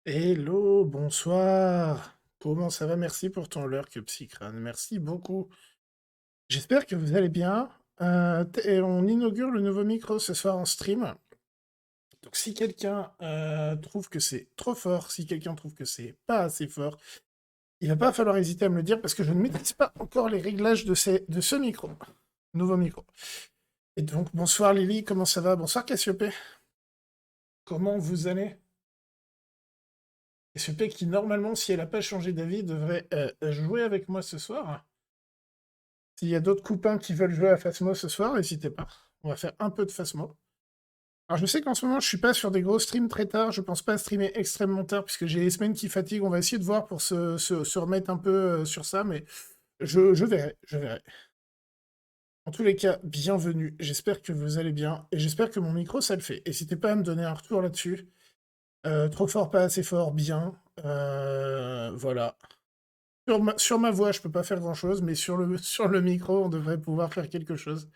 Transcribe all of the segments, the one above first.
Hello, bonsoir. Comment ça va? Merci pour ton lurk, Psycrane. Merci beaucoup. J'espère que vous allez bien. Et on inaugure le nouveau micro ce soir en stream. Donc si quelqu'un trouve que c'est trop fort, si quelqu'un trouve que c'est pas assez fort, il va pas falloir hésiter à me le dire parce que je ne maîtrise pas encore les réglages de ce micro. Nouveau micro. Et donc bonsoir Lily, comment ça va? Bonsoir Cassiopée. Comment vous allez? Cassiopée qui normalement, si elle n'a pas changé d'avis, devrait jouer avec moi ce soir. S'il y a d'autres copains qui veulent jouer à Phasmo ce soir, n'hésitez pas. On va faire un peu de Phasmo. Alors je sais qu'en ce moment, je suis pas sur des gros streams très tard. Je pense pas streamer extrêmement tard puisque j'ai les semaines qui fatiguent. On va essayer de voir pour se remettre un peu sur ça, mais je verrai, je verrai. En tous les cas, bienvenue. J'espère que vous allez bien et j'espère que mon micro, ça le fait. N'hésitez pas à me donner un retour là-dessus. Trop fort, pas assez fort, bien. Voilà. Sur ma voix, je peux pas faire grand-chose, mais sur le micro, on devrait pouvoir faire quelque chose.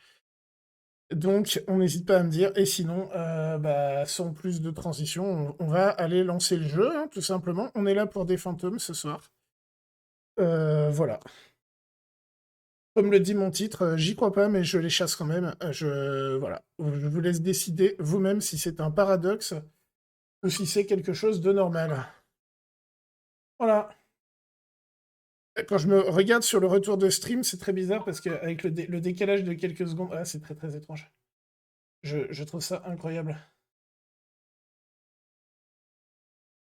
Donc, on n'hésite pas à me dire. Et sinon, sans plus de transition, on va aller lancer le jeu, hein, tout simplement. On est là pour des fantômes ce soir. Voilà. Comme le dit mon titre, j'y crois pas, mais je les chasse quand même. Voilà. Je vous laisse décider vous-même si c'est un paradoxe ou si c'est quelque chose de normal. Voilà. Quand je me regarde sur le retour de stream, c'est très bizarre parce qu'avec le décalage de quelques secondes, ah, c'est très très étrange. Je trouve ça incroyable.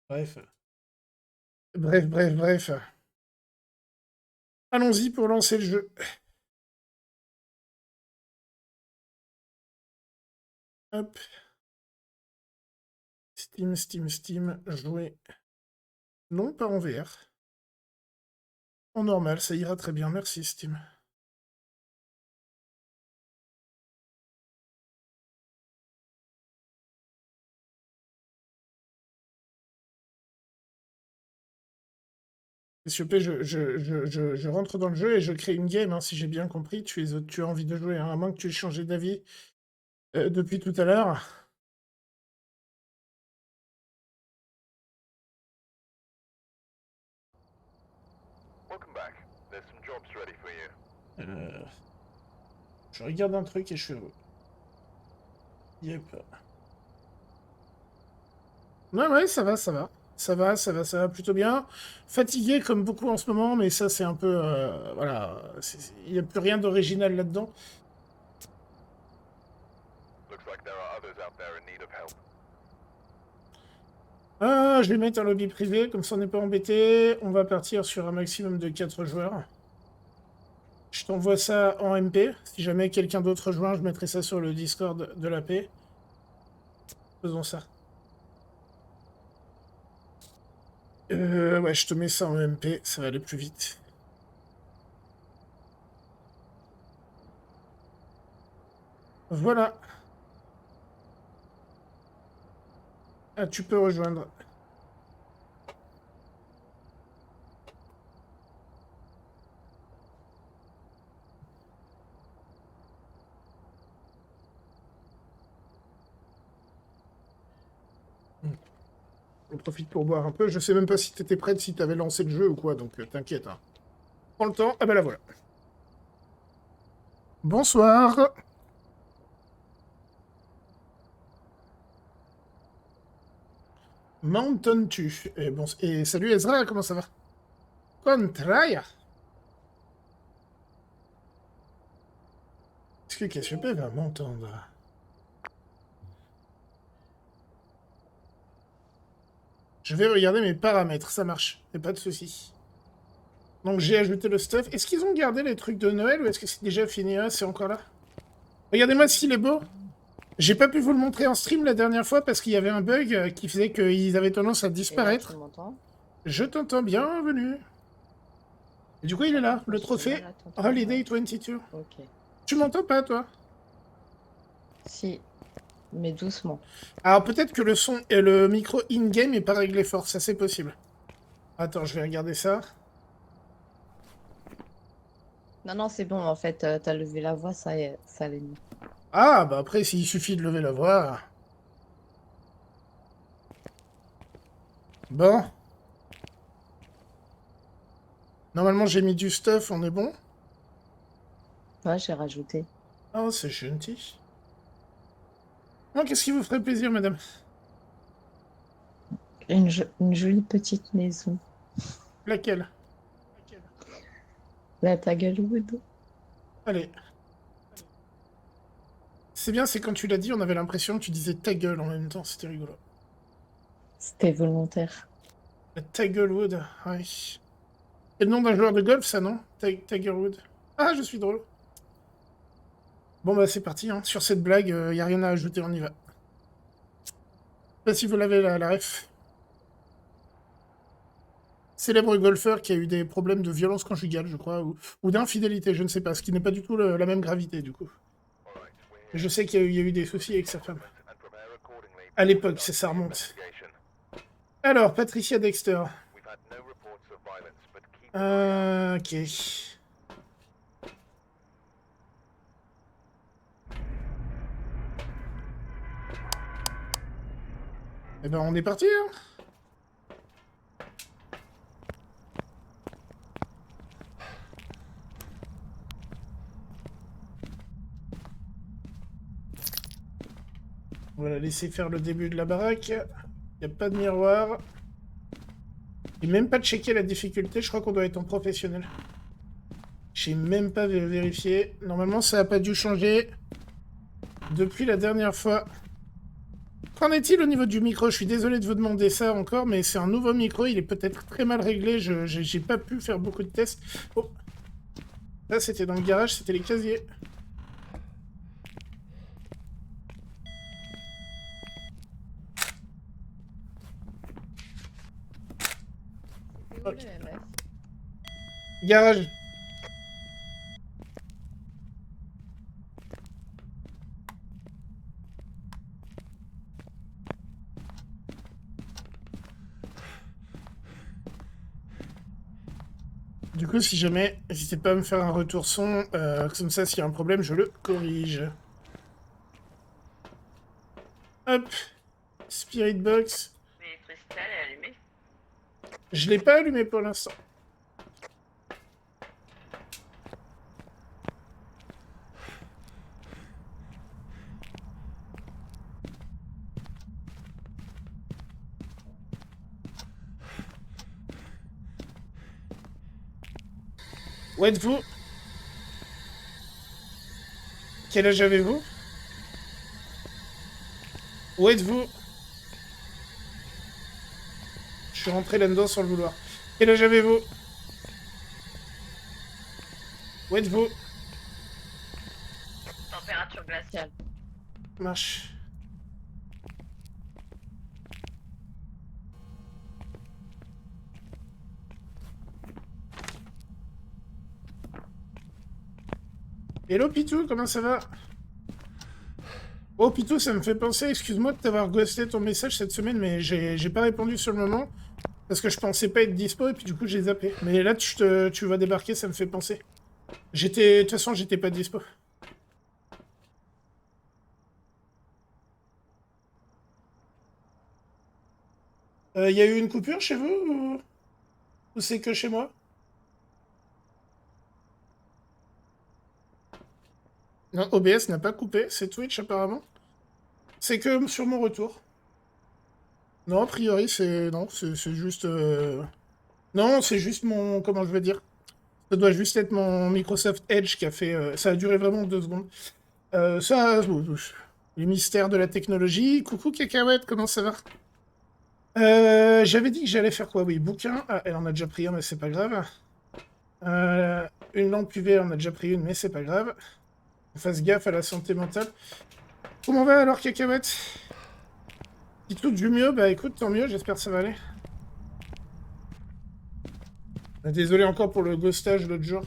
Bref. Bref. Allons-y pour lancer le jeu. Hop. Steam. Jouer. Non, pas en VR. En normal, ça ira très bien. Merci, Steam. S'il te plaît, je rentre dans le jeu et je crée une game, hein, si j'ai bien compris. Tu as envie de jouer, hein, à moins que tu aies changé d'avis depuis tout à l'heure. Euh, je regarde un truc et je suis heureux. Yep. Ouais, ça va. Ça va plutôt bien. Fatigué comme beaucoup en ce moment, mais ça, c'est un peu... voilà, il n'y a plus rien d'original là-dedans. Ah, je vais mettre un lobby privé, comme ça on n'est pas embêté. On va partir sur un maximum de 4 joueurs. Je t'envoie ça en MP. Si jamais quelqu'un d'autre rejoint, je mettrai ça sur le Discord de la paix. Faisons ça. Ouais, je te mets ça en MP, ça va aller plus vite. Voilà. Ah, tu peux rejoindre. On profite pour boire un peu. Je sais même pas si t'étais prête, si t'avais lancé le jeu ou quoi, donc t'inquiète. Hein. Prends le temps. Ah bah la voilà. Bonsoir. Mountain Tu. Et salut Ezra, comment ça va? Contraria. Est-ce que Cassiope va m'entendre? Je vais regarder mes paramètres, ça marche. Y'a pas de souci. Donc j'ai ajouté le stuff. Est-ce qu'ils ont gardé les trucs de Noël ou est-ce que c'est déjà fini? Ah, c'est encore là. Regardez-moi s'il est beau. J'ai pas pu vous le montrer en stream la dernière fois parce qu'il y avait un bug qui faisait qu'ils avaient tendance à Et là, tu disparaître. m'entends? Je t'entends, bienvenue. Et du coup, il est là, Moi, le j'ai du trophée mal à t'entendre. Holiday 22. Ok. Tu m'entends pas, toi? Si, mais doucement. Alors peut-être que le son et le micro in-game est pas réglé fort, ça c'est possible. Attends, je vais regarder ça. Non, non, c'est bon, en fait, t'as levé la voix, ça allait mieux. Ah, bah après, s'il suffit de lever la voix... Bon. Normalement, j'ai mis du stuff, on est bon. Ouais, j'ai rajouté. Oh, c'est gentil. Oh, qu'est-ce qui vous ferait plaisir, madame? Une jolie petite maison. Laquelle? La Taglewood. Allez. C'est bien, c'est quand tu l'as dit, on avait l'impression que tu disais ta gueule en même temps, c'était rigolo. C'était volontaire. La Tigerwood, ouais. C'est le nom d'un joueur de golf, ça, non? Tigerwood. Ah, je suis drôle. Bon, bah, c'est parti, hein. Sur cette blague, y a rien à ajouter, on y va. Je sais pas si vous l'avez, la ref. Célèbre golfeur qui a eu des problèmes de violence conjugale, je crois, ou d'infidélité, je ne sais pas, ce qui n'est pas du tout la même gravité, du coup. Mais je sais qu'il y a eu des soucis avec sa femme. À l'époque, ça remonte. Alors, Patricia Dexter. Ok. Eh ben, on est parti, hein. On va la laisser faire le début de la baraque. Il n'y a pas de miroir. J'ai même pas checké la difficulté, je crois qu'on doit être en professionnel. J'ai même pas vérifié. Normalement, ça n'a pas dû changer depuis la dernière fois. Qu'en est-il au niveau du micro? Je suis désolé de vous demander ça encore, mais c'est un nouveau micro, il est peut-être très mal réglé, j'ai pas pu faire beaucoup de tests. Oh. Là, c'était dans le garage, c'était les casiers. Ok. Garage. Du coup, si jamais, n'hésitez pas à me faire un retour son, comme ça, s'il y a un problème, je le corrige. Hop. Spirit Box. L'électricité, elle est allumée. Je l'ai pas allumé pour l'instant. Où êtes-vous? Quel âge avez-vous? Où êtes-vous? Je suis rentré là-dedans sans le vouloir. Quel âge avez-vous? Où êtes-vous? Température glaciale. Marche. Hello Pitou, comment ça va? Oh Pitou, ça me fait penser, excuse-moi de t'avoir ghosté ton message cette semaine, mais j'ai pas répondu sur le moment, parce que je pensais pas être dispo, et puis du coup j'ai zappé. Mais là, tu vas débarquer, ça me fait penser. De toute façon, j'étais pas dispo. Y a eu une coupure chez vous, ou c'est que chez moi? Non, OBS n'a pas coupé, c'est Twitch apparemment. C'est que sur mon retour. Non, a priori, c'est... Non, c'est juste... Non, c'est juste mon... Comment je veux dire? Ça doit juste être mon Microsoft Edge qui a fait... ça a duré vraiment 2 secondes. Ça... Les mystères de la technologie. Coucou Cacahuète, comment ça va? J'avais dit que j'allais faire quoi? Oui, bouquin. Ah, elle en a déjà pris un, mais c'est pas grave. Une lampe UV, elle en a déjà pris une, mais c'est pas grave. On fasse gaffe à la santé mentale. Comment va alors, Cacahuète? Si tout du mieux, bah écoute, tant mieux, j'espère que ça va aller. Désolé encore pour le ghostage l'autre jour.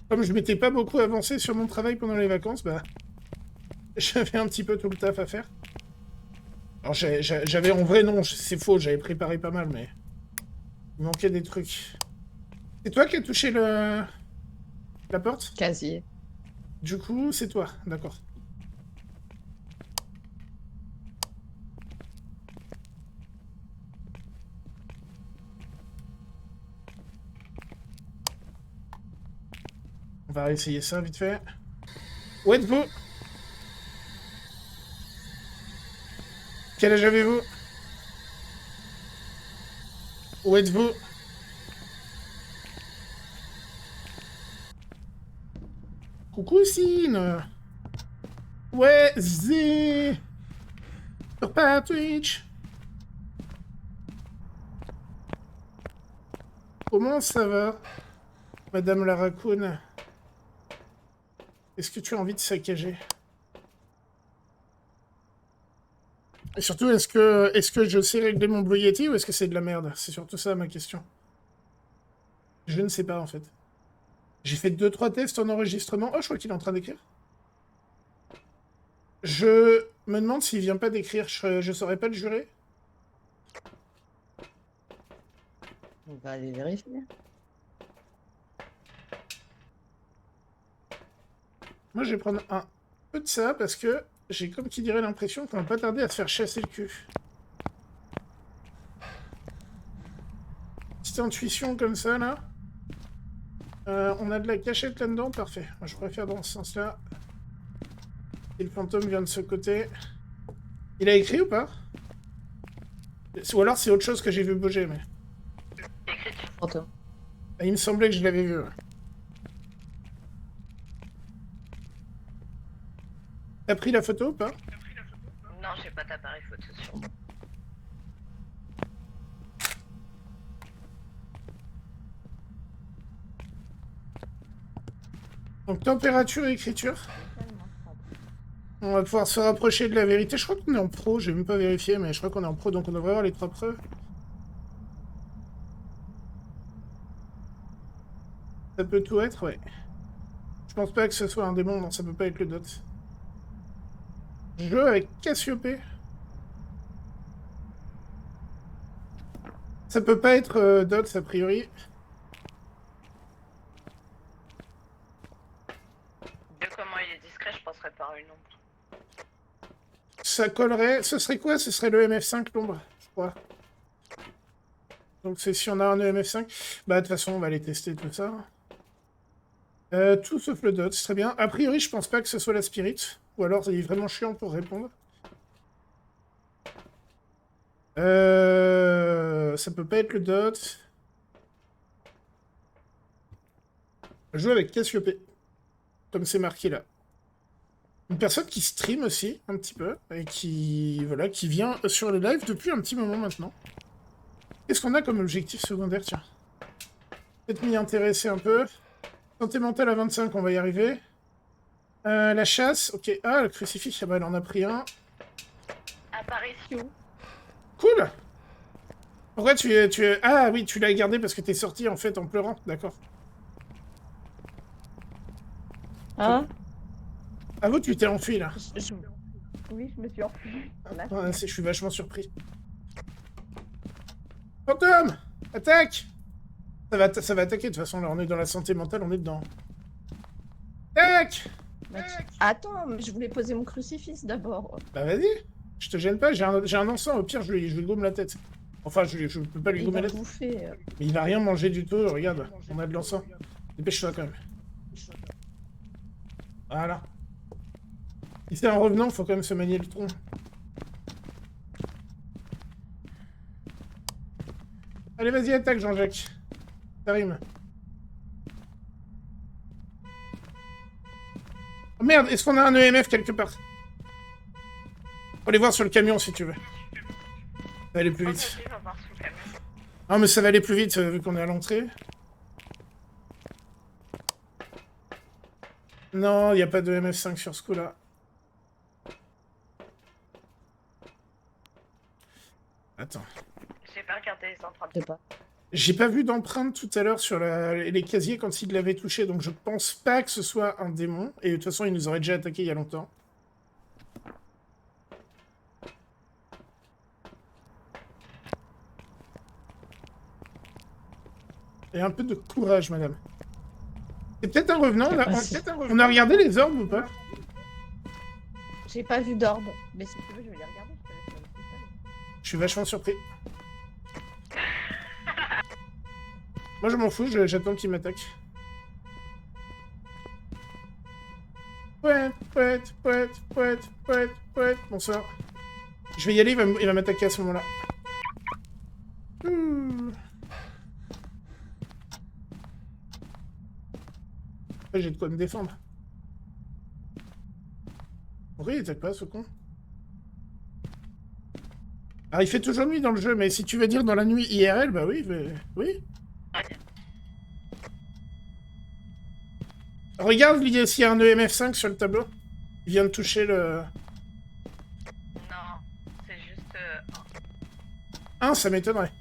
Comme je m'étais pas beaucoup avancé sur mon travail pendant les vacances, bah... J'avais un petit peu tout le taf à faire. Alors j'avais... En vrai, non, c'est faux, j'avais préparé pas mal, mais... Il manquait des trucs. C'est toi qui as touché la porte? Casier. Du coup, c'est toi, d'accord. On va essayer ça vite fait. Où êtes-vous? Quel âge avez-vous? Où êtes-vous? Coucou Sine. Ouais, zé. Sur pas Twitch. Comment ça va, Madame la Raccoon? Est-ce que tu as envie de saccager? Et surtout, est-ce que je sais régler mon Blue Yeti ou est-ce que c'est de la merde? C'est surtout ça ma question. Je ne sais pas en fait. J'ai fait 2-3 tests en enregistrement. Oh, je crois qu'il est en train d'écrire. Je me demande s'il vient pas d'écrire. Je saurais pas le jurer. On va aller vérifier. Moi, je vais prendre un peu de ça parce que j'ai comme qui dirait l'impression qu'on va pas tarder à se faire chasser le cul. Petite intuition comme ça, là. On a de la cachette là-dedans, parfait. Moi, je préfère dans ce sens-là. Et le fantôme vient de ce côté. Il a écrit ou pas? Ou alors c'est autre chose que j'ai vu bouger, mais... Fantôme. Ah, il me semblait que je l'avais vu, ouais. T'as pris la photo ou pas? Non, j'ai pas d'appareil photo sur moi. Donc température et écriture. On va pouvoir se rapprocher de la vérité. Je crois qu'on est en pro, j'ai même pas vérifié, mais je crois qu'on est en pro, donc on devrait avoir les 3 preuves. Ça peut tout être, ouais. Je pense pas que ce soit un démon, non, ça peut pas être le dot. Jeu avec Cassiopée. Ça peut pas être dot, a priori. Vu comment il est discret, je penserais par une ombre. Ça collerait... Ce serait quoi? Ce serait le MF5, l'ombre, je crois. Donc c'est si on a un EMF5. Bah de toute façon, on va aller tester tout ça. Tout sauf le dot, c'est très bien. A priori, je pense pas que ce soit la spirit. Ou alors, il est vraiment chiant pour répondre. Ça peut pas être le dot. Je joue avec Cassiopée. Comme c'est marqué là. Une personne qui stream aussi, un petit peu. Et qui, voilà, qui vient sur le live depuis un petit moment maintenant. Qu'est-ce qu'on a comme objectif secondaire, tiens? Peut-être m'y intéresser un peu. Santé mentale à 25, on va y arriver. La chasse, ok. Ah, le crucifix, ah bah, elle en a pris un. Apparition. Cool. Pourquoi Ah oui, tu l'as gardé parce que t'es sorti en fait en pleurant, d'accord. Hein? Ah vous, tu t'es enfui là. Oui, je me suis enfuie. Ah, je suis vachement surpris. Fantôme! Attaque! Ça va attaquer de toute façon, là on est dans la santé mentale, on est dedans. Attaque! Attends, mais je voulais poser mon crucifix d'abord. Bah vas-y, je te gêne pas, j'ai un encens, au pire je lui gomme la tête. Enfin, je peux pas lui gommer la tête. Bouffer. Mais il va rien manger du tout, regarde, on a de l'encens. Dépêche-toi quand même. Voilà. Si c'est un revenant, faut quand même se manier le tronc. Allez, vas-y, attaque, Jean-Jacques. Ça rime. Oh merde, est-ce qu'on a un EMF quelque part? Faut aller voir sur le camion si tu veux. Ça va aller plus vite. Non, mais ça va aller plus vite vu qu'on est à l'entrée. Non, il n'y a pas de MF5 sur ce coup-là. Attends. J'ai pas regardé les empreintes. J'ai pas vu d'empreinte tout à l'heure sur les casiers quand il l'avait touché, donc je pense pas que ce soit un démon. Et de toute façon, il nous aurait déjà attaqué il y a longtemps. Et un peu de courage, madame. C'est peut-être un revenant, on a regardé les orbes ou pas? J'ai pas vu d'orbe, mais si tu veux, je vais les regarder. Je suis vachement surpris. Moi, je m'en fous, j'attends qu'il m'attaque. poète. Bonsoir. Je vais y aller, il va m'attaquer à ce moment-là. J'ai de quoi me défendre. Pourquoi il attaque pas, ce con? Alors, il fait toujours nuit dans le jeu, mais si tu veux dire dans la nuit IRL, bah oui, oui. Regarde s'il y a un EMF5 sur le tableau. Il vient de toucher le... Non, c'est juste... 1, ça m'étonnerait.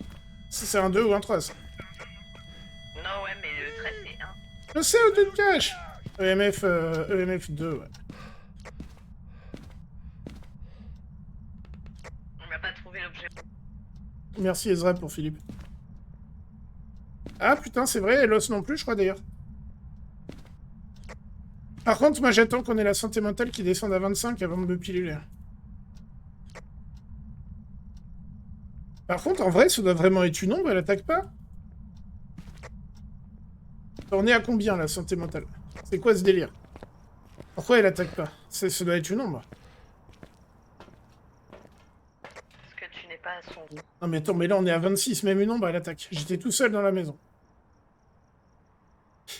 Si c'est un 2 ou un 3, ça. Non, ouais, mais le 13, c'est 1. Je sais, au de cache. EMF 2, ouais. On n'a pas trouvé l'objet. Merci Ezra pour Philippe. Ah putain, c'est vrai, et l'os non plus, je crois d'ailleurs. Par contre, moi j'attends qu'on ait la santé mentale qui descende à 25 avant de me piluler. Par contre, en vrai, ça doit vraiment être une ombre, elle attaque pas. On est à combien, la santé mentale? C'est quoi ce délire? Pourquoi elle attaque pas? Ça doit être une ombre. Parce que tu n'es pas à son goût. Non mais attends, mais là on est à 26, même une ombre, elle attaque. J'étais tout seul dans la maison.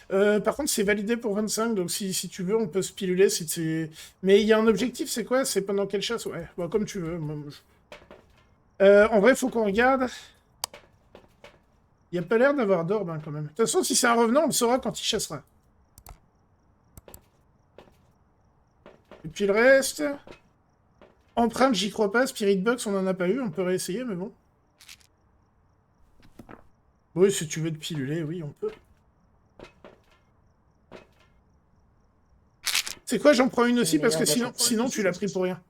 Par contre, c'est validé pour 25, donc si tu veux, on peut se piluler. Mais il y a un objectif, c'est quoi? C'est pendant quelle chasse? Ouais, bon, comme tu veux. En vrai, faut qu'on regarde. Il n'y a pas l'air d'avoir d'orbe, hein, quand même. De toute façon, si c'est un revenant, on le saura quand il chassera. Et puis le reste... Empreinte, j'y crois pas. Spirit Box, on en a pas eu. On peut réessayer, mais bon. Oui, si tu veux te piluler, oui, on peut. C'est quoi, j'en prends une aussi, parce que sinon tu l'as pris pour rien.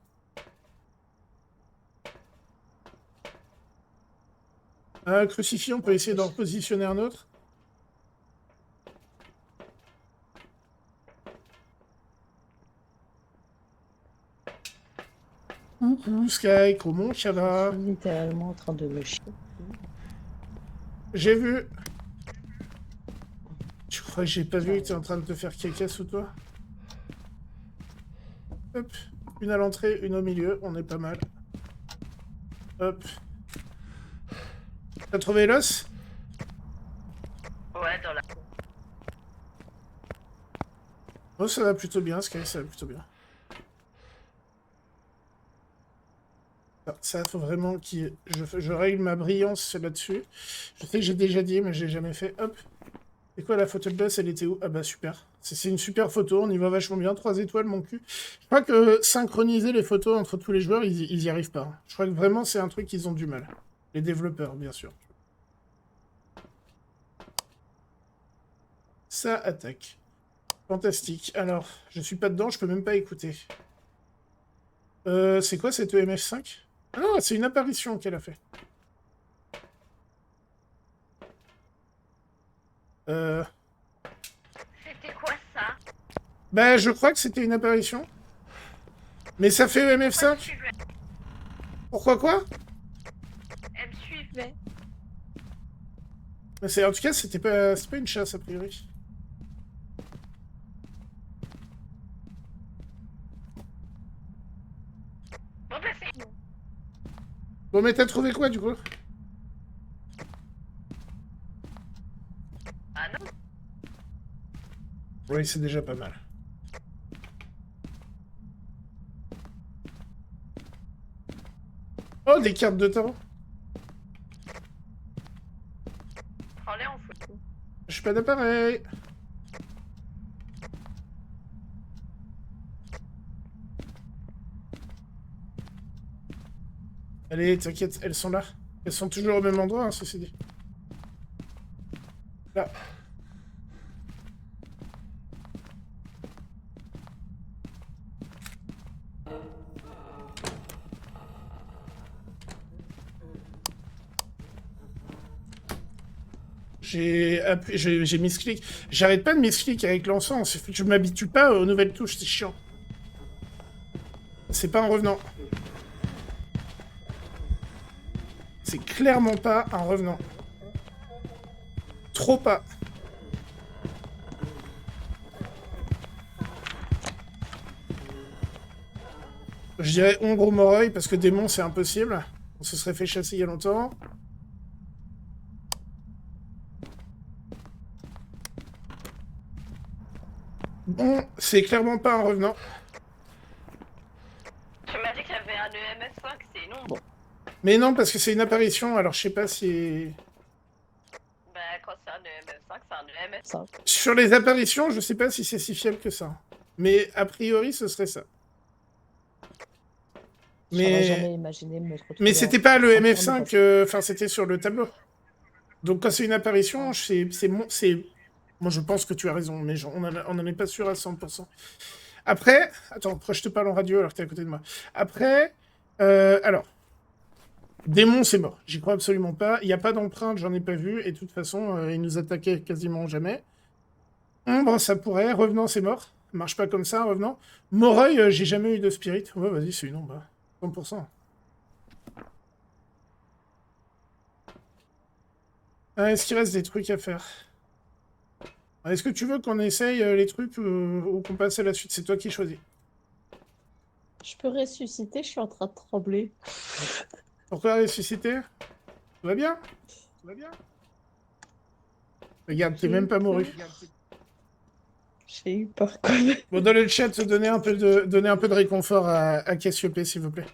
Crucifix, on peut essayer d'en repositionner un autre. Coucou, Sky, comment ça va? Je suis littéralement en train de me chier. J'ai vu. Tu crois que j'ai pas vu que t'es en train de te faire caca sous toi? Hop. Une à l'entrée, une au milieu, on est pas mal. Hop. T'as trouvé l'os? Ouais, dans la... Oh, ça va plutôt bien, Sky, ça va plutôt bien. Ah, ça, faut vraiment que je règle ma brillance là-dessus. Je sais que j'ai déjà dit, mais j'ai jamais fait. Hop. C'est quoi la photo de l'os? Elle était où? Ah bah super. C'est une super photo, on y va vachement bien. 3 étoiles, mon cul. Je crois que synchroniser les photos entre tous les joueurs, ils y arrivent pas. Je crois que vraiment c'est un truc qu'ils ont du mal. Les développeurs, bien sûr. Ça attaque. Fantastique. Alors, je suis pas dedans, je peux même pas écouter. C'est quoi cette EMF5? Ah non, c'est une apparition qu'elle a fait. C'était quoi ça? Bah, je crois que c'était une apparition. Mais ça fait EMF5? Pourquoi quoi? Elle me suivait. Mais en tout cas, c'était pas une chasse, a priori. Bon bah c'est bon. Bon, mais t'as trouvé quoi, du coup? Ah non. Oui, c'est déjà pas mal. Oh, des cartes de tarot. Prends-les en photo. Je suis pas d'appareil. Allez, t'inquiète, elles sont là. Elles sont toujours au même endroit, hein, ceci dit. Là. J'ai misclick. J'arrête pas de misclick avec l'encens. Je m'habitue pas aux nouvelles touches, c'est chiant. C'est pas un revenant. C'est clairement pas un revenant. Trop pas. Je dirais ombre ou Moreuil, parce que démon, c'est impossible. On se serait fait chasser il y a longtemps. Bon, c'est clairement pas un revenant. Tu m'as dit qu'il y avait un EMF5, c'est non. Bon. Mais non, parce que c'est une apparition, alors je sais pas si... Bah, quand c'est un EMF5, c'est un EMF5. Sur les apparitions, je sais pas si c'est si fiable que ça. Mais a priori, ce serait ça. J'aurais jamais imaginé me retrouver. Mais c'était pas le MF5, enfin c'était sur le tableau. Donc quand c'est une apparition, c'est moi je pense que tu as raison, mais on n'en est pas sûr à 100%. Après, attends, pourquoi je te parle en radio alors que t'es à côté de moi. Après, alors, démon c'est mort, j'y crois absolument pas. Il n'y a pas d'empreinte, j'en ai pas vu, et de toute façon, il nous attaquait quasiment jamais. Ombre, ça pourrait, revenant c'est mort. Marche pas comme ça, revenant. Moreuil, j'ai jamais eu de spirit. Ouais, vas-y, c'est une ombre. 100%. Est-ce qu'il reste des trucs à faire? Est-ce que tu veux qu'on essaye les trucs ou qu'on passe à la suite? C'est toi qui choisis. Je peux ressusciter, je suis en train de trembler. Pourquoi ressusciter? Tout va bien? Tout va bien? Regarde, t'es même pas mouru. J'ai eu peur quand même. Bon, dans le chat, donnez un peu de réconfort à Cassiopée, s'il vous plaît.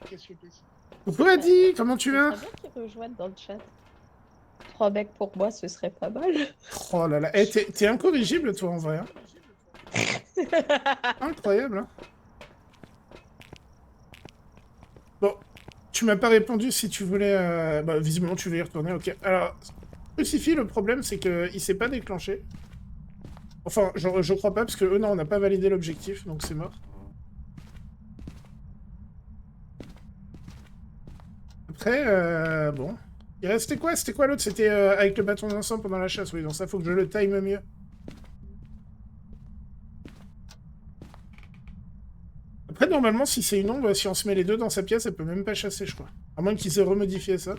Coucou Adi, comment tu vas? C'est bien qu'ils rejoignent dans le chat. 3 mecs pour moi, ce serait pas mal. Oh là là, hey, t'es incorrigible toi en vrai. Hein. Incroyable. Hein. Bon, tu m'as pas répondu si tu voulais... Bah, visiblement tu veux y retourner, ok. Alors, Crucifix, le problème c'est qu'il s'est pas déclenché. Enfin, je crois pas, parce que eux, non, on n'a pas validé l'objectif, donc c'est mort. Après, bon... Il restait quoi? C'était quoi l'autre? C'était avec le bâton d'encens pendant la chasse, oui, donc ça faut que je le time mieux. Après, normalement, si c'est une ombre, si on se met les deux dans sa pièce, elle peut même pas chasser, je crois. À moins qu'ils aient remodifié ça.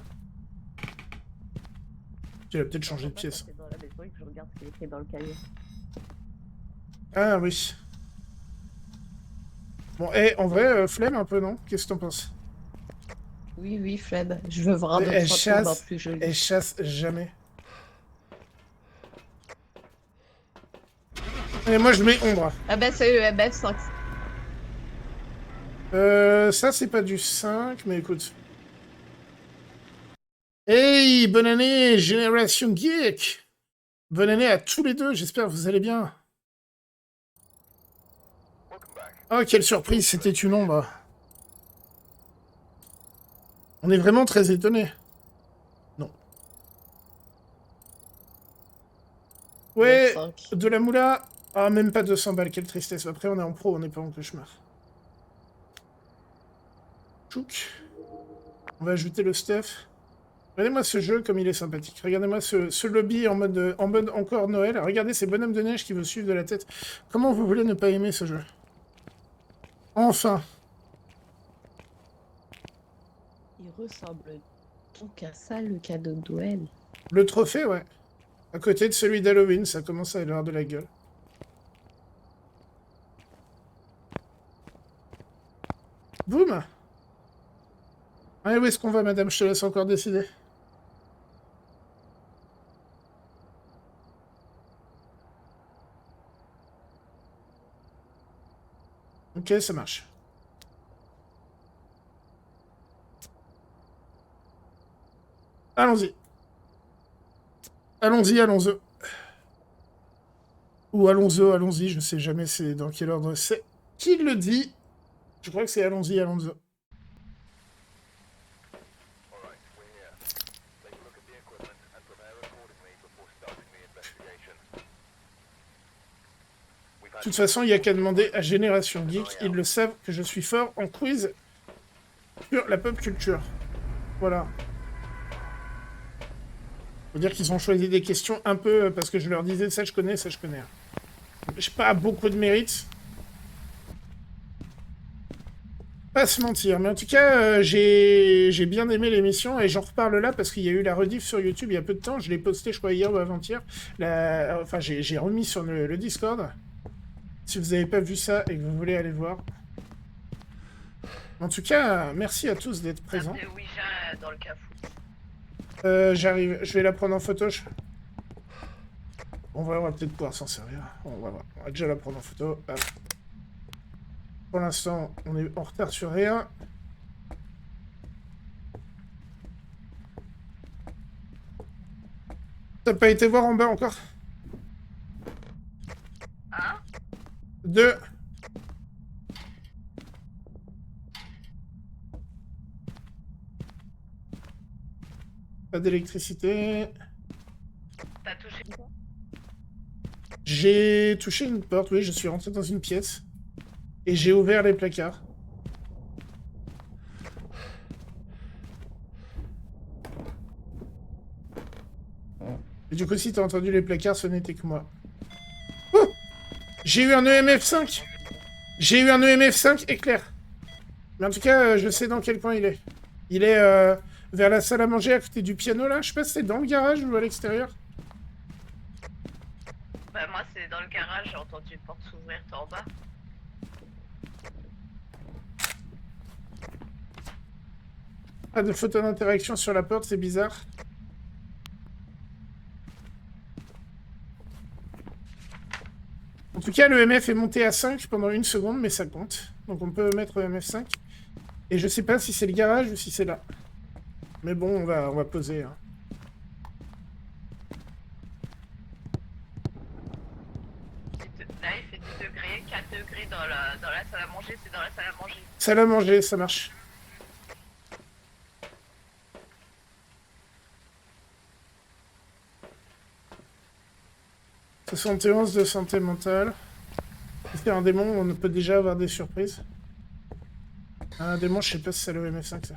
Tu vas peut-être changer de pièce. Ah oui. Bon, en vrai, flemme un peu, non? Qu'est-ce que t'en penses? Oui, flemme. Je veux voir elle chasse, plus joli. Elle chasse jamais. Et moi, je mets ombre. Ah bah c'est EMF5. Ça, c'est pas du 5, mais écoute. Hey, bonne année, Génération Geek! Bonne année à tous les deux, j'espère que vous allez bien. Oh, quelle surprise, c'était une ombre. On est vraiment très étonnés. Non. Ouais, de la moula. Ah, même pas 200 balles, quelle tristesse. Après, on est en pro, on n'est pas en cauchemar. Chouk. On va ajouter le stuff. Regardez-moi ce jeu comme il est sympathique. Regardez-moi ce lobby en mode encore Noël. Regardez ces bonhommes de neige qui vous suivent de la tête. Comment vous voulez ne pas aimer ce jeu? Enfin. Il ressemble donc à ça, le cadeau de Noël. Le trophée, ouais. À côté de celui d'Halloween, ça commence à avoir de la gueule. Boum! Allez, où est-ce qu'on va, madame? Je te laisse encore décider. Ok, ça marche. Allons-y. Allons-y, allons-y. Ou allons-y, je sais jamais c'est dans quel ordre c'est. Qui le dit? Je crois que c'est allons-y, allons-y. De toute façon, il n'y a qu'à demander à Génération Geek. Ils le savent que je suis fort en quiz sur la pop culture. Voilà. Faut dire qu'ils ont choisi des questions un peu parce que je leur disais ça je connais, ça je connais. J'ai pas beaucoup de mérite. Pas se mentir, mais en tout cas, j'ai bien aimé l'émission et j'en reparle là parce qu'il y a eu la rediff sur YouTube il y a peu de temps. Je l'ai posté, je crois, hier ou avant-hier. Enfin, j'ai remis sur le Discord. Si vous n'avez pas vu ça et que vous voulez aller voir. En tout cas, merci à tous d'être T'as présents. fait Ouija dans le cafou. J'arrive, je vais la prendre en photo. On va peut-être pouvoir s'en servir. On va voir. On va déjà la prendre en photo. Hop. Pour l'instant, on est en retard sur rien. T'as pas été voir en bas encore? Hein? 2. Pas d'électricité. T'as touché quoi? J'ai touché une porte, oui, je suis rentré dans une pièce. Et j'ai ouvert les placards. Et du coup, si t'as entendu les placards, ce n'était que moi. Oh! J'ai eu un EMF5! J'ai eu un EMF5 éclair. Mais en tout cas, je sais dans quel coin il est. Il est vers la salle à manger à côté du piano, là. Je sais pas si c'est dans le garage ou à l'extérieur. Bah moi c'est dans le garage, j'ai entendu une porte s'ouvrir, t'es en bas. Pas de photo d'interaction sur la porte, c'est bizarre. En tout cas, le MF est monté à 5 pendant une seconde, mais ça compte. Donc on peut mettre MF 5. Et je sais pas si c'est le garage ou si c'est là. Mais bon, on va poser. Hein. Là il fait 10 degrés, 4 degrés dans la salle à manger, c'est dans la salle à manger. Salle à manger, ça marche. « 71 de santé mentale. Si c'est un démon, on peut déjà avoir des surprises. Un démon, je sais pas si c'est le MF5, ça.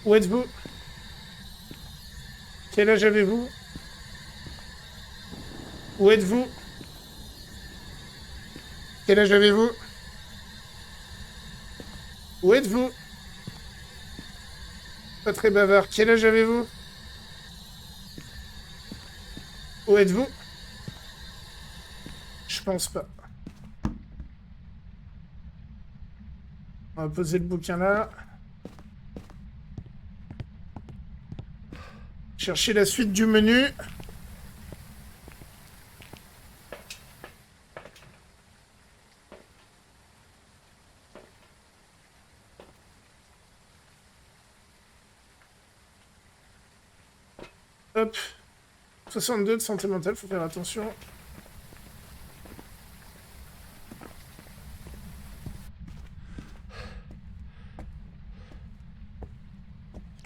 Où êtes-vous? Quel âge avez-vous? Où êtes-vous? Quel âge avez-vous? Où êtes-vous? Pas très bavard. Quel âge avez-vous? Où êtes-vous? Je pense pas. On va poser le bouquin là. Chercher la suite du menu. Hop. 62 de santé mentale, faut faire attention.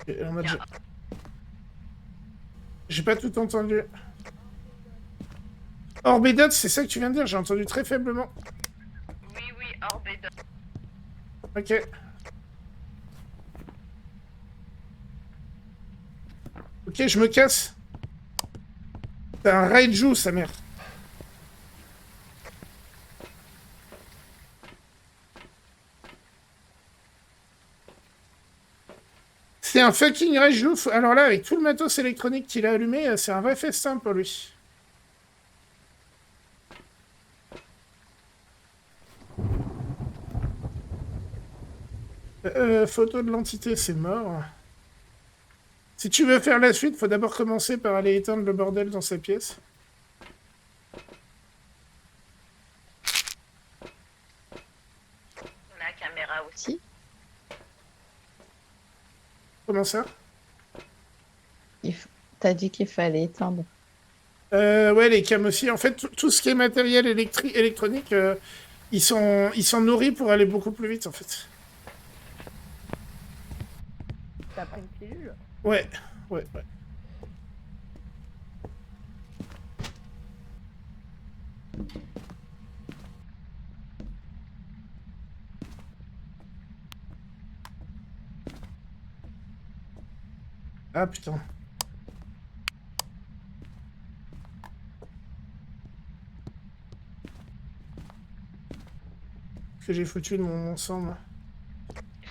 Et on a déjà... J'ai pas tout entendu. Orbedot, c'est ça que tu viens de dire? J'ai entendu très faiblement. Oui, Orbedot. Ok. Ok, je me casse. T'as un Raiju, sa mère. C'est un fucking Raiju. Alors là, avec tout le matos électronique qu'il a allumé, c'est un vrai festin pour lui. Photo de l'entité, c'est mort. Si tu veux faire la suite, faut d'abord commencer par aller éteindre le bordel dans sa pièce. La caméra aussi. Comment ça? T'as dit qu'il fallait éteindre. Ouais, les cams aussi. En fait, tout ce qui est matériel électronique, ils sont nourris pour aller beaucoup plus vite, en fait. T'as pris une pilule? Ouais. Ah, putain. Que j'ai foutu de mon sang, moi.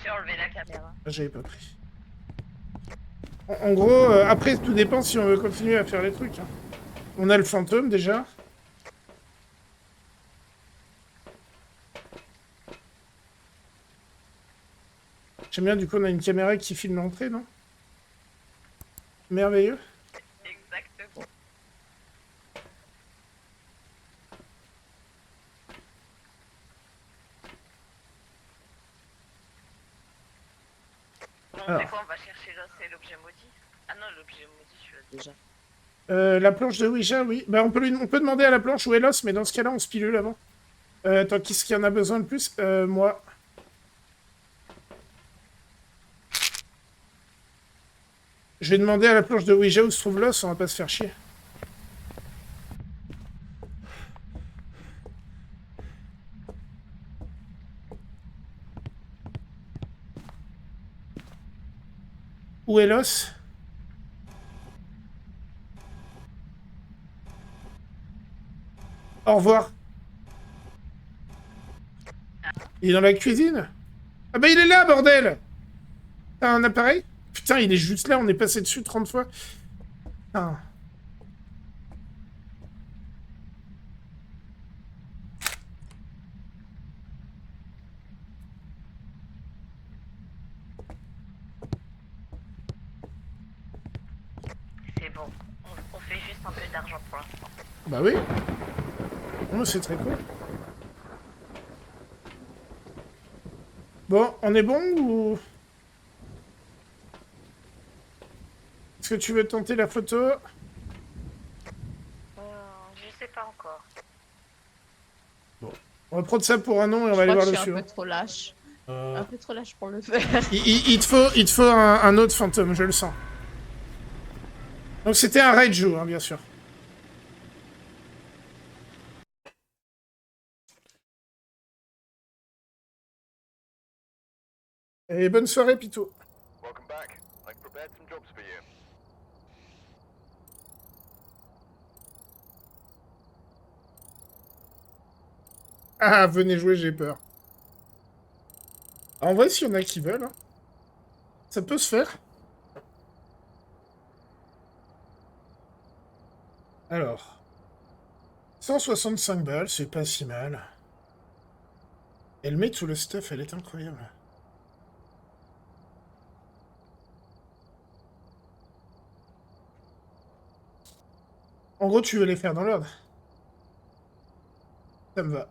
J'ai enlevé la caméra. Ah, j'avais pas pris. En gros, après, tout dépend si on veut continuer à faire les trucs. Hein. On a le fantôme, déjà. J'aime bien, du coup, on a une caméra qui filme l'entrée, non? Merveilleux. Exactement. Bon, Alors. c'est quoi? On va chercher c'est l'objet maudit. Ah non, l'objet maudit, je l'ai déjà. La planche de Ouija, oui. Bah, on peut demander à la planche où est l'os, mais dans ce cas-là, on se pilule avant. Attends, qui est-ce qui en a besoin le plus? Moi. Je vais demander à la planche de Ouija où se trouve l'os, on va pas se faire chier. Où est l'os? Au revoir. Il est dans la cuisine? Ah bah il est là, bordel! T'as un appareil? Putain, il est juste là, on est passé dessus 30 fois. Putain. C'est bon. On fait juste un peu d'argent pour l'instant. Bah oui. Oh, c'est très cool. Bon, on est bon ou... Est-ce que tu veux tenter la photo? Je sais pas encore. Bon. On va prendre ça pour un nom et on va Je aller crois voir que le je suis un suivant. peu trop lâche. Un peu trop lâche pour le faire. Il te faut un autre fantôme, je le sens. Donc c'était un raid-jou, hein, bien sûr. Et bonne soirée, Pitou. Welcome back. I've prepared some jobs for you. Ah, venez jouer, j'ai peur. En vrai, s'il y en a qui veulent, hein, ça peut se faire. Alors, 165 balles, c'est pas si mal. Elle met tout le stuff, elle est incroyable. En gros, tu veux les faire dans l'ordre. Ça me va.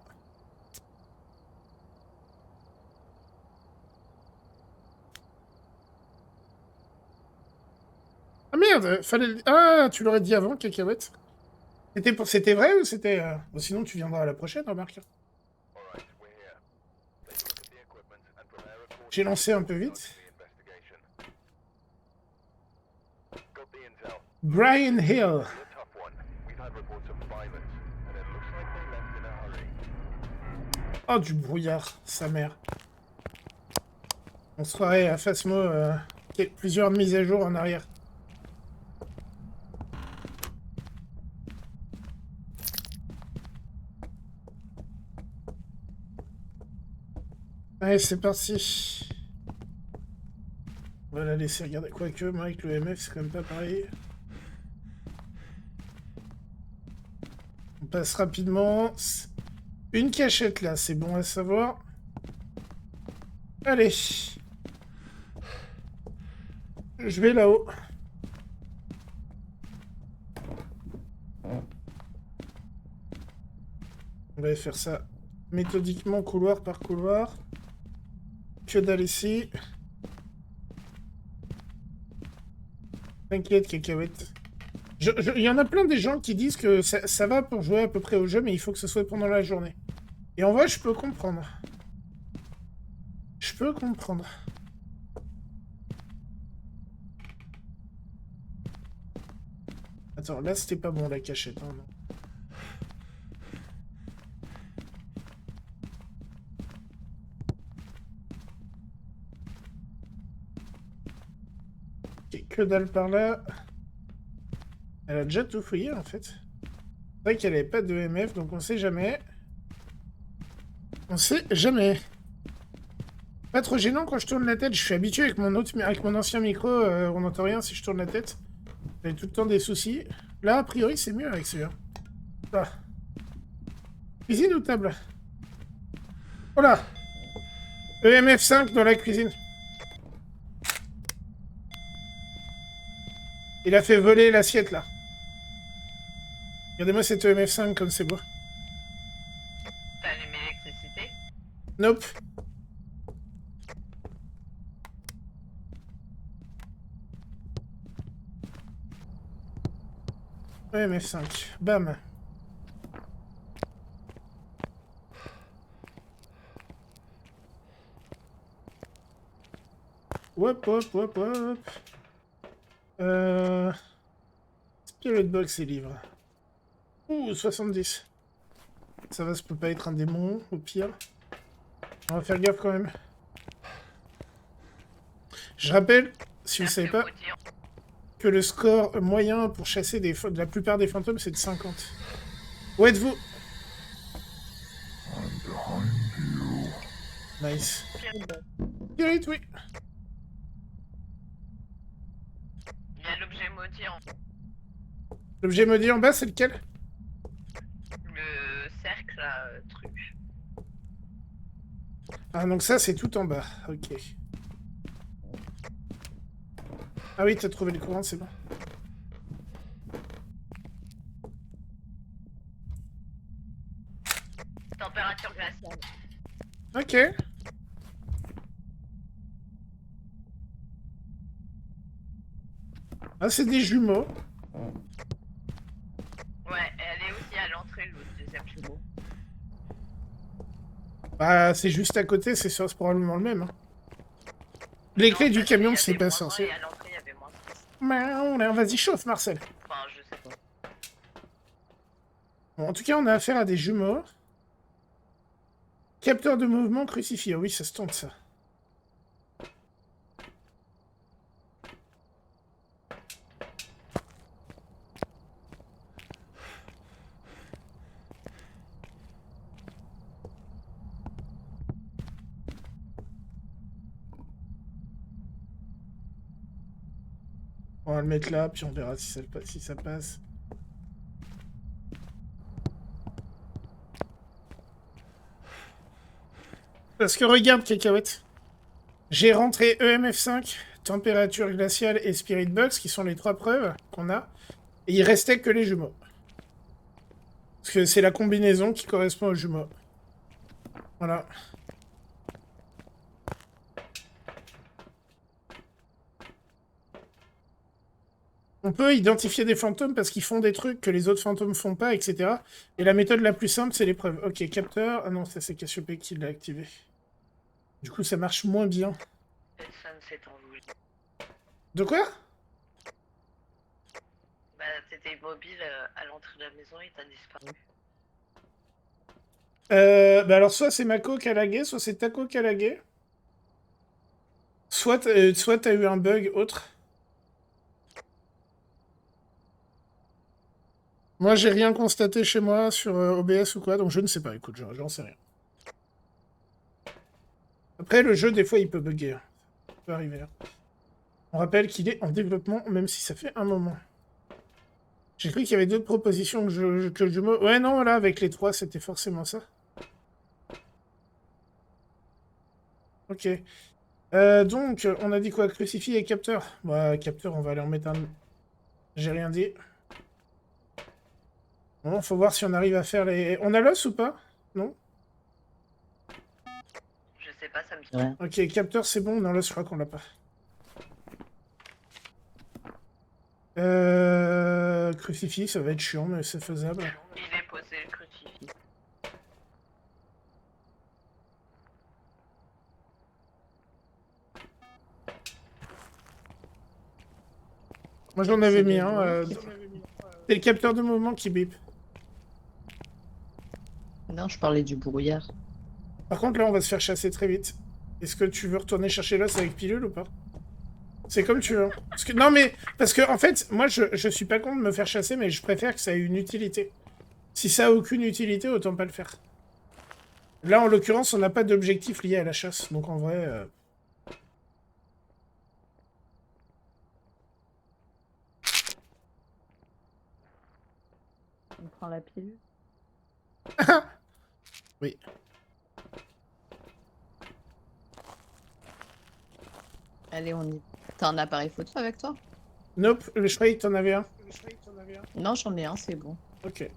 Ah merde, fallait... Ah, tu l'aurais dit avant, cacahuète. C'était vrai ou c'était... Bon, sinon, tu viendras à la prochaine, remarque. Alright, we're here. Take a look at the equipment and prepare accordingly. J'ai lancé un peu Start vite. the investigation. Got the intel. Brian Hill. Be a tough one. We've had reports of violence, and it looks like they left in a hurry. Oh, du brouillard, sa mère. On se croirait à Phasmo plusieurs mises à jour en arrière. Allez, c'est parti. On va la laisser regarder. Quoique, moi, avec le MF, c'est quand même pas pareil. On passe rapidement. Une cachette, là, c'est bon à savoir. Allez. Je vais là-haut. On va faire ça méthodiquement, couloir par couloir. Que dalle ici. T'inquiète, cacahuète. Il y en a plein des gens qui disent que ça va pour jouer à peu près au jeu, mais il faut que ce soit pendant la journée. Et en vrai, je peux comprendre. Je peux comprendre. Attends, là, c'était pas bon, la cachette. Hein, non. Ok, que dalle par là. Elle a déjà tout fouillé, en fait. C'est vrai qu'elle avait pas de MF, donc on sait jamais. On sait jamais. Pas trop gênant quand je tourne la tête. Je suis habitué avec mon ancien micro, on n'entend rien si je tourne la tête. J'ai tout le temps des soucis. Là, a priori, c'est mieux avec celui-là. Ah. Cuisine ou table? Oh là! EMF5 dans la cuisine. Il a fait voler l'assiette, là. Regardez-moi cette EMF5 comme c'est beau. T'as allumé l'électricité? Nope. EMF5. Bam. Hop, hop, hop, hop. Spirit Box et livre. Ouh, 70. Ça va, ça peut pas être un démon, au pire. On va faire gaffe quand même. Je rappelle, si vous savez pas, que le score moyen pour chasser de la plupart des fantômes, c'est de 50. Où êtes-vous? Nice. Spirit, oui. Il y a l'objet maudit en L'objet maudit en bas, c'est lequel? le cercle, là, truc. Ah, donc ça, c'est tout en bas. Ok. Ah oui, t'as trouvé le courant, c'est bon. Température glaciale. Ok. Ah, c'est des jumeaux. Ouais, elle est aussi à l'entrée, le deuxième jumeau. Bah, c'est juste à côté, c'est probablement le même. Hein. Les clés du camion, c'est pas censé. Et à l'entrée, il y avait moins. Vas-y, chauffe, Marcel. Enfin, je sais pas. Bon, en tout cas, on a affaire à des jumeaux. Capteur de mouvement crucifié. Oui, ça se tente, ça. On va le mettre là, puis on verra si ça passe. Parce que regarde, Cacahuète. J'ai rentré EMF5, température glaciale et Spirit Box, qui sont les 3 preuves qu'on a. Et il restait que les jumeaux. Parce que c'est la combinaison qui correspond aux jumeaux. Voilà. On peut identifier des fantômes parce qu'ils font des trucs que les autres fantômes font pas, etc. Et la méthode la plus simple, c'est l'épreuve. Ok, capteur. Ah non, ça c'est Cassiope qui l'a activé. Du coup, ça marche moins bien. Personne s'est envolé. De quoi? Bah, t'étais immobile à l'entrée de la maison et t'as disparu. Bah alors, soit c'est Mako qui a lagué, soit c'est Taco qui a lagué. Soit t'as eu un bug autre. Moi, j'ai rien constaté chez moi sur OBS ou quoi, donc je ne sais pas. Écoute, j'en sais rien. Après, le jeu, des fois, il peut bugger. Hein. Ça peut arriver. Hein. On rappelle qu'il est en développement, même si ça fait un moment. J'ai cru qu'il y avait d'autres propositions que le jeu... Ouais, non, voilà, avec les 3, c'était forcément ça. Ok. Donc, on a dit quoi? Crucifix et capteur. Bah, capteur, on va aller en mettre un... J'ai rien dit. Bon, faut voir si on arrive à faire les... On a l'os ou pas? Non? Je sais pas, ça me dit rien. Ok, capteur, c'est bon. Non, l'os, je crois qu'on l'a pas. Crucifix, ça va être chiant, mais c'est faisable. Il est posé le crucifix. Moi, j'en avais mis un. C'est le capteur de mouvement qui bip. Non, je parlais du brouillard. Par contre, là, on va se faire chasser très vite. Est-ce que tu veux retourner chercher l'os avec pilule ou pas? C'est comme tu veux. Parce que, non, mais... Parce que, en fait, moi, je suis pas contre de me faire chasser, mais je préfère que ça ait une utilité. Si ça a aucune utilité, autant pas le faire. Là, en l'occurrence, on n'a pas d'objectif lié à la chasse. Donc, en vrai... On prend la pilule. Oui. Allez, on y... T'as un appareil photo avec toi? Nope, je croyais que t'en avais un. Non, j'en ai un, c'est bon. Ok.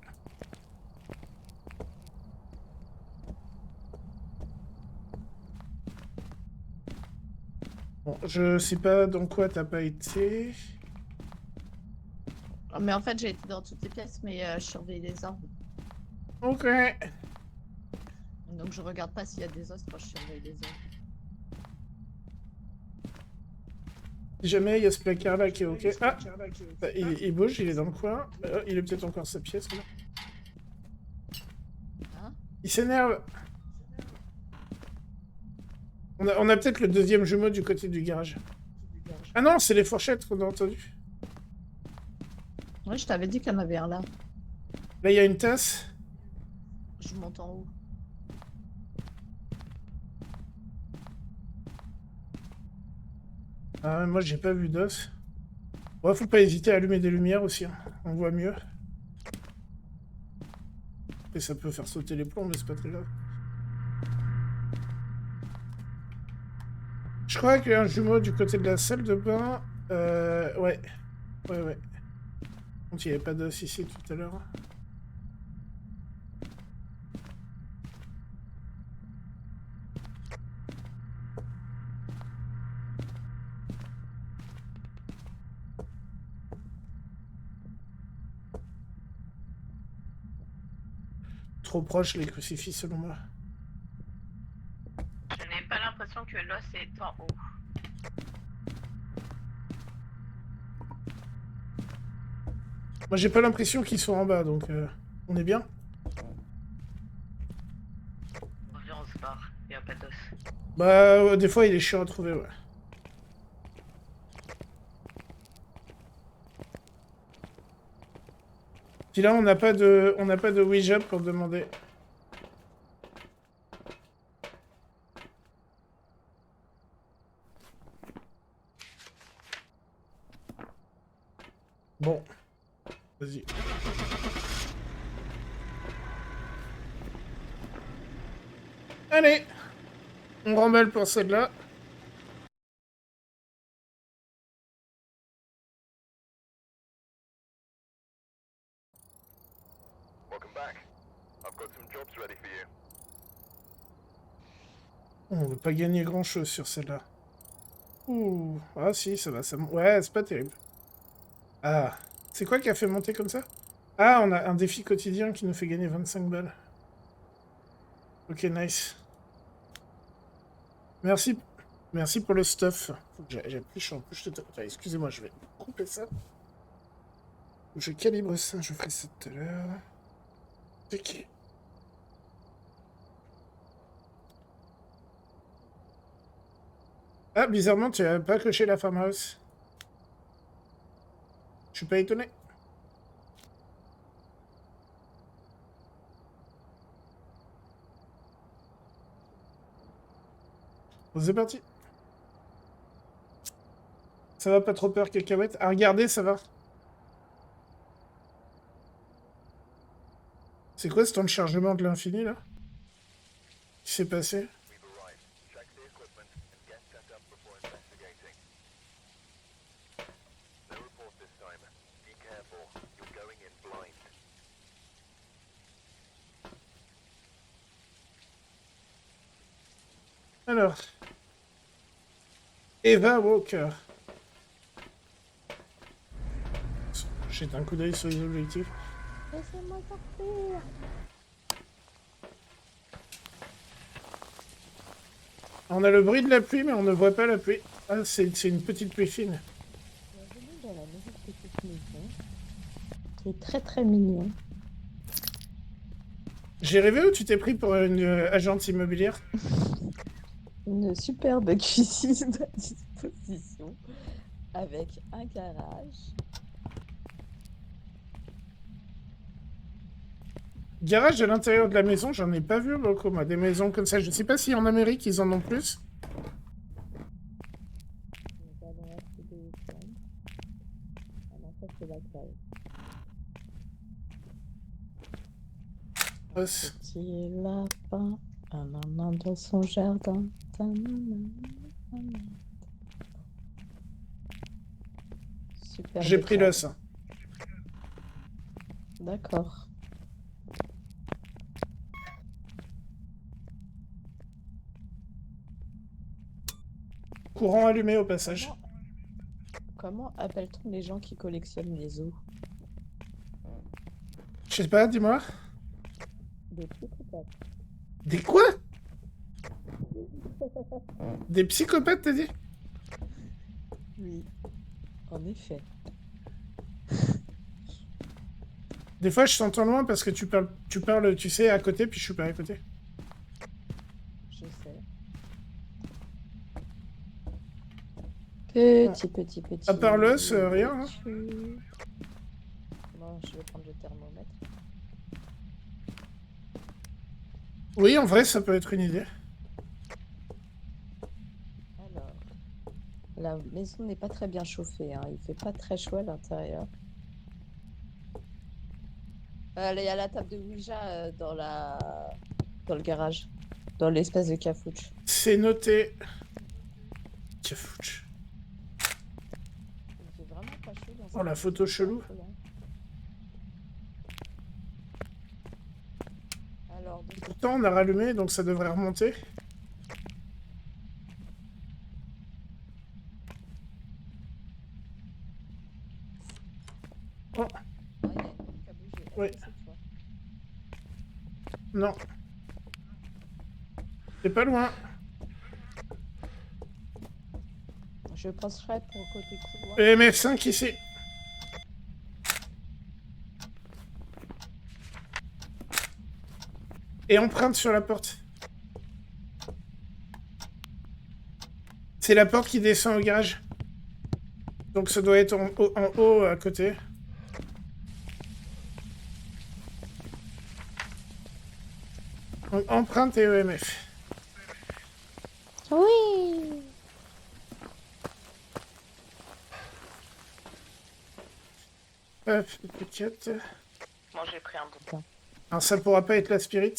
Bon, je sais pas dans quoi t'as pas été. Mais en fait, j'ai été dans toutes les pièces, mais je surveille les arbres. Ok. Donc je regarde pas s'il y a des os quand je surveille les arbres. Si jamais il y a ce placard là qui est ok. Ah, bah, il bouge, il est dans le coin. Il est peut-être encore sa pièce là. Hein? Il s'énerve. On a peut-être le deuxième jumeau du côté du garage. Ah non, c'est les fourchettes qu'on a entendues. Oui, je t'avais dit qu'il y en avait un là. Là, il y a une tasse. Je monte en haut. Ah, moi, j'ai pas vu d'os. Ouais, faut pas hésiter à allumer des lumières aussi. Hein. On voit mieux. Et ça peut faire sauter les plombs, mais c'est pas très grave. Je crois qu'il y a un jumeau du côté de la salle de bain. Ouais. Ouais. Donc, il n'y avait pas d'os ici tout à l'heure. Trop proche, les crucifix, selon moi. Je n'ai pas l'impression que l'os est en haut. Moi, j'ai pas l'impression qu'ils sont en bas, donc on est bien. Viens, on se barre. Il n'y a pas d'os. Bah, des fois, il est chiant à trouver, ouais. Puis là, on n'a pas de Ouija pour demander. Bon. Vas-y. Allez. On remballe pour celle-là. Welcome back. I've got some jobs ready for you. On ne veut pas gagner grand-chose sur celle-là. Ouh. Ah si, ça va. Ouais, c'est pas terrible. Ah. C'est quoi qui a fait monter comme ça? Ah, on a un défi quotidien qui nous fait gagner 25 balles. Ok, nice. Merci. Merci pour le stuff. Faut que j'appuie en plus. Attends, excusez-moi, je vais couper ça. Je calibre ça, je ferai ça tout à l'heure. Ok. Ah, bizarrement, tu n'as pas coché la farmhouse. Je suis pas étonné. Bon, c'est parti. Ça va, pas trop peur, cacahuète. À regarder, ça va. C'est quoi ce temps de chargement de l'infini, là? Qu'est-ce qui s'est passé? We've arrived. Check the equipment and get set up before investigating. No report this time. Be careful. You're going in blind. Alors. Eva Walker. Jette un coup d'œil sur les objectifs. Laissez-moi sortir. On a le bruit de la pluie, mais on ne voit pas la pluie. Ah, c'est une petite pluie fine. Bienvenue dans la nouvelle petite maison, qui est très très mignon. J'ai rêvé ou tu t'es pris pour une agente immobilière? Une superbe cuisine à disposition avec un garage. Garage à l'intérieur de la maison, j'en ai pas vu beaucoup, moi. Des maisons comme ça. Je sais pas si en Amérique, ils en ont plus. Nous allons accéder aux chambres. Ah non, ça c'est la salle. Os. Petit lapin, un nanan dans son jardin. Super J'ai pris décalé. l'os. D'accord. Courant allumé au passage. Comment appelle-t-on les gens qui collectionnent les os? Je sais pas, dis-moi. Des psychopathes. Des quoi? Des psychopathes, t'as dit? Oui, en effet. Des fois, je t'entends loin parce que tu parles, tu sais, à côté, puis je suis pas à côté. Je sais. Bon. Petit. À part l'os, rien, hein. Bon, je vais prendre le thermomètre. Oui, en vrai, ça peut être une idée. Alors, la maison n'est pas très bien chauffée, hein. Il fait pas très chaud à l'intérieur. Il y a la table de Ouija dans le garage, dans l'espace de cafouche. C'est noté. Cafouche. Il fait vraiment pas chaud dans Oh, cette la maison, photo c'est chelou. affolant. Alors, donc, Pourtant, on a rallumé, donc ça devrait remonter. Oh, ah, il y a une porte qui a bougé. Est-ce oui. que c'est toi? Non. C'est pas loin. Je penserais pour le côté couloir. EMF5 ici. Et empreinte sur la porte. C'est la porte qui descend au garage. Donc ça doit être en haut à côté. Donc empreinte et EMF. Oui. Hop, piquette. Bon, j'ai pris un bout. Alors ça pourra pas être la spirit.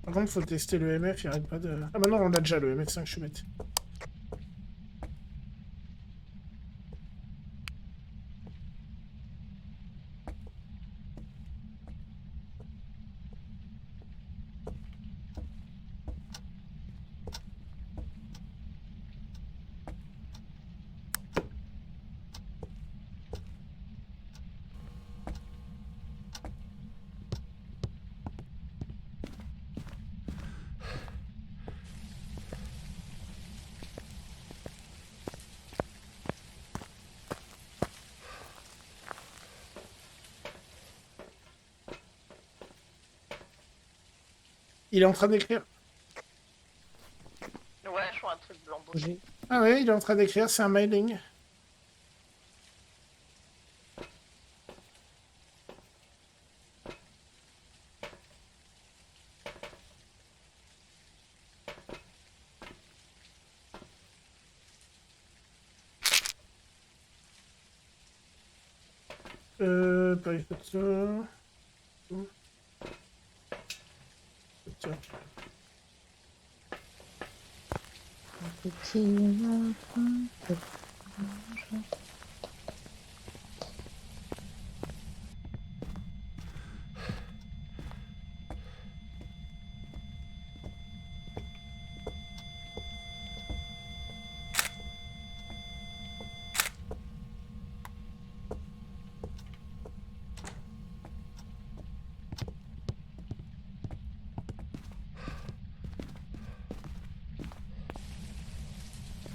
Par contre, faut tester le MF, il arrête pas de... Ah bah non, on l'a déjà le MF5, je suis bête. Il est en train d'écrire. Ouais, je vois un truc blanc bouger. J'ai Ah ouais, il est en train d'écrire, c'est un mailing. Paris photo. Tiens. petit lapin.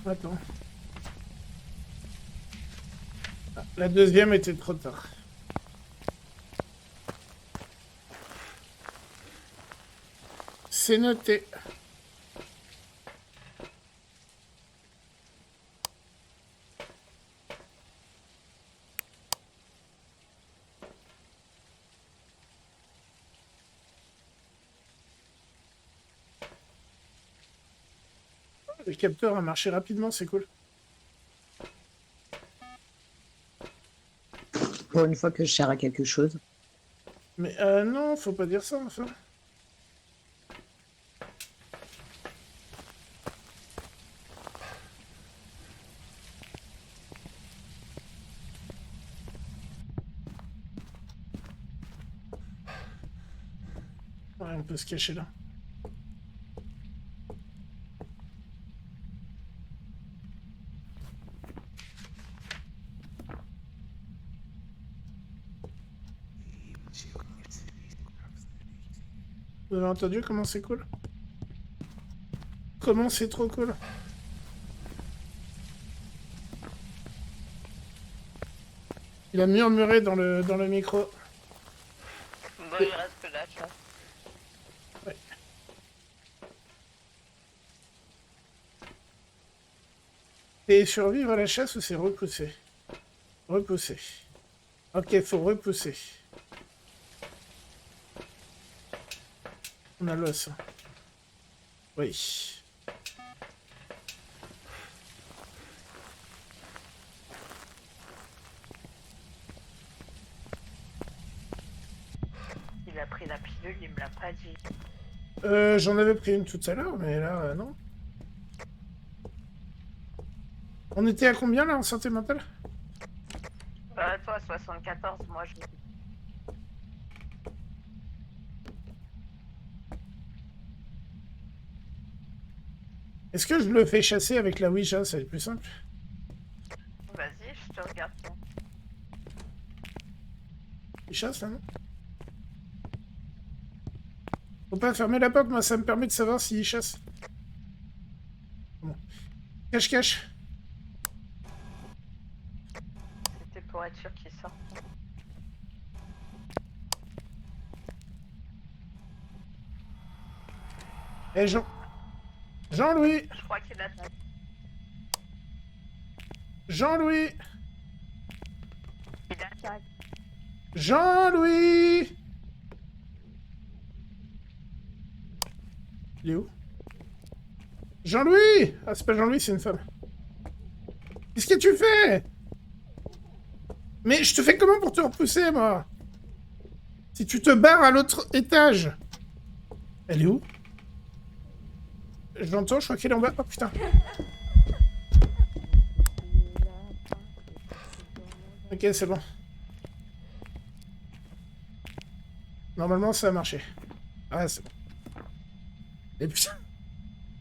Attends. Ah, la deuxième était trop tard. C'est noté. Le capteur a marché rapidement, c'est cool. Pour une fois que je sers à quelque chose. Mais non, faut pas dire ça, enfin. Ouais, on peut se cacher là. Vous avez entendu comment c'est cool? Comment c'est trop cool? Il a murmuré dans le micro. Bon, il reste que la chasse. Ouais. Et survivre à la chasse ou c'est repousser? Repousser. Ok, faut repousser. On a l'os. Oui. Il a pris la pilule, il me l'a pas dit. J'en avais pris une tout à l'heure, mais là, non. On était à combien, là, en santé mentale? Toi, 74, moi je... Est-ce que je le fais chasser avec la Ouija? Ça va être plus simple. Vas-y, je te regarde. Il chasse, là, non? Faut pas fermer la porte, moi, ça me permet de savoir s'il chasse. Bon. Cache, cache. C'était pour être sûr qu'il sort. Eh, Jean-Louis! Je crois qu'il attaque. Jean-Louis! Il attaque. Jean-Louis! Il est où? Jean-Louis! Ah, c'est pas Jean-Louis, c'est une femme. Qu'est-ce que tu fais? Mais je te fais comment pour te repousser, moi? Si tu te barres à l'autre étage. Elle est où? Je l'entends, je crois qu'elle est en bas. Oh putain. Ok, c'est bon. Normalement, ça a marché. Ah, c'est bon. Et putain.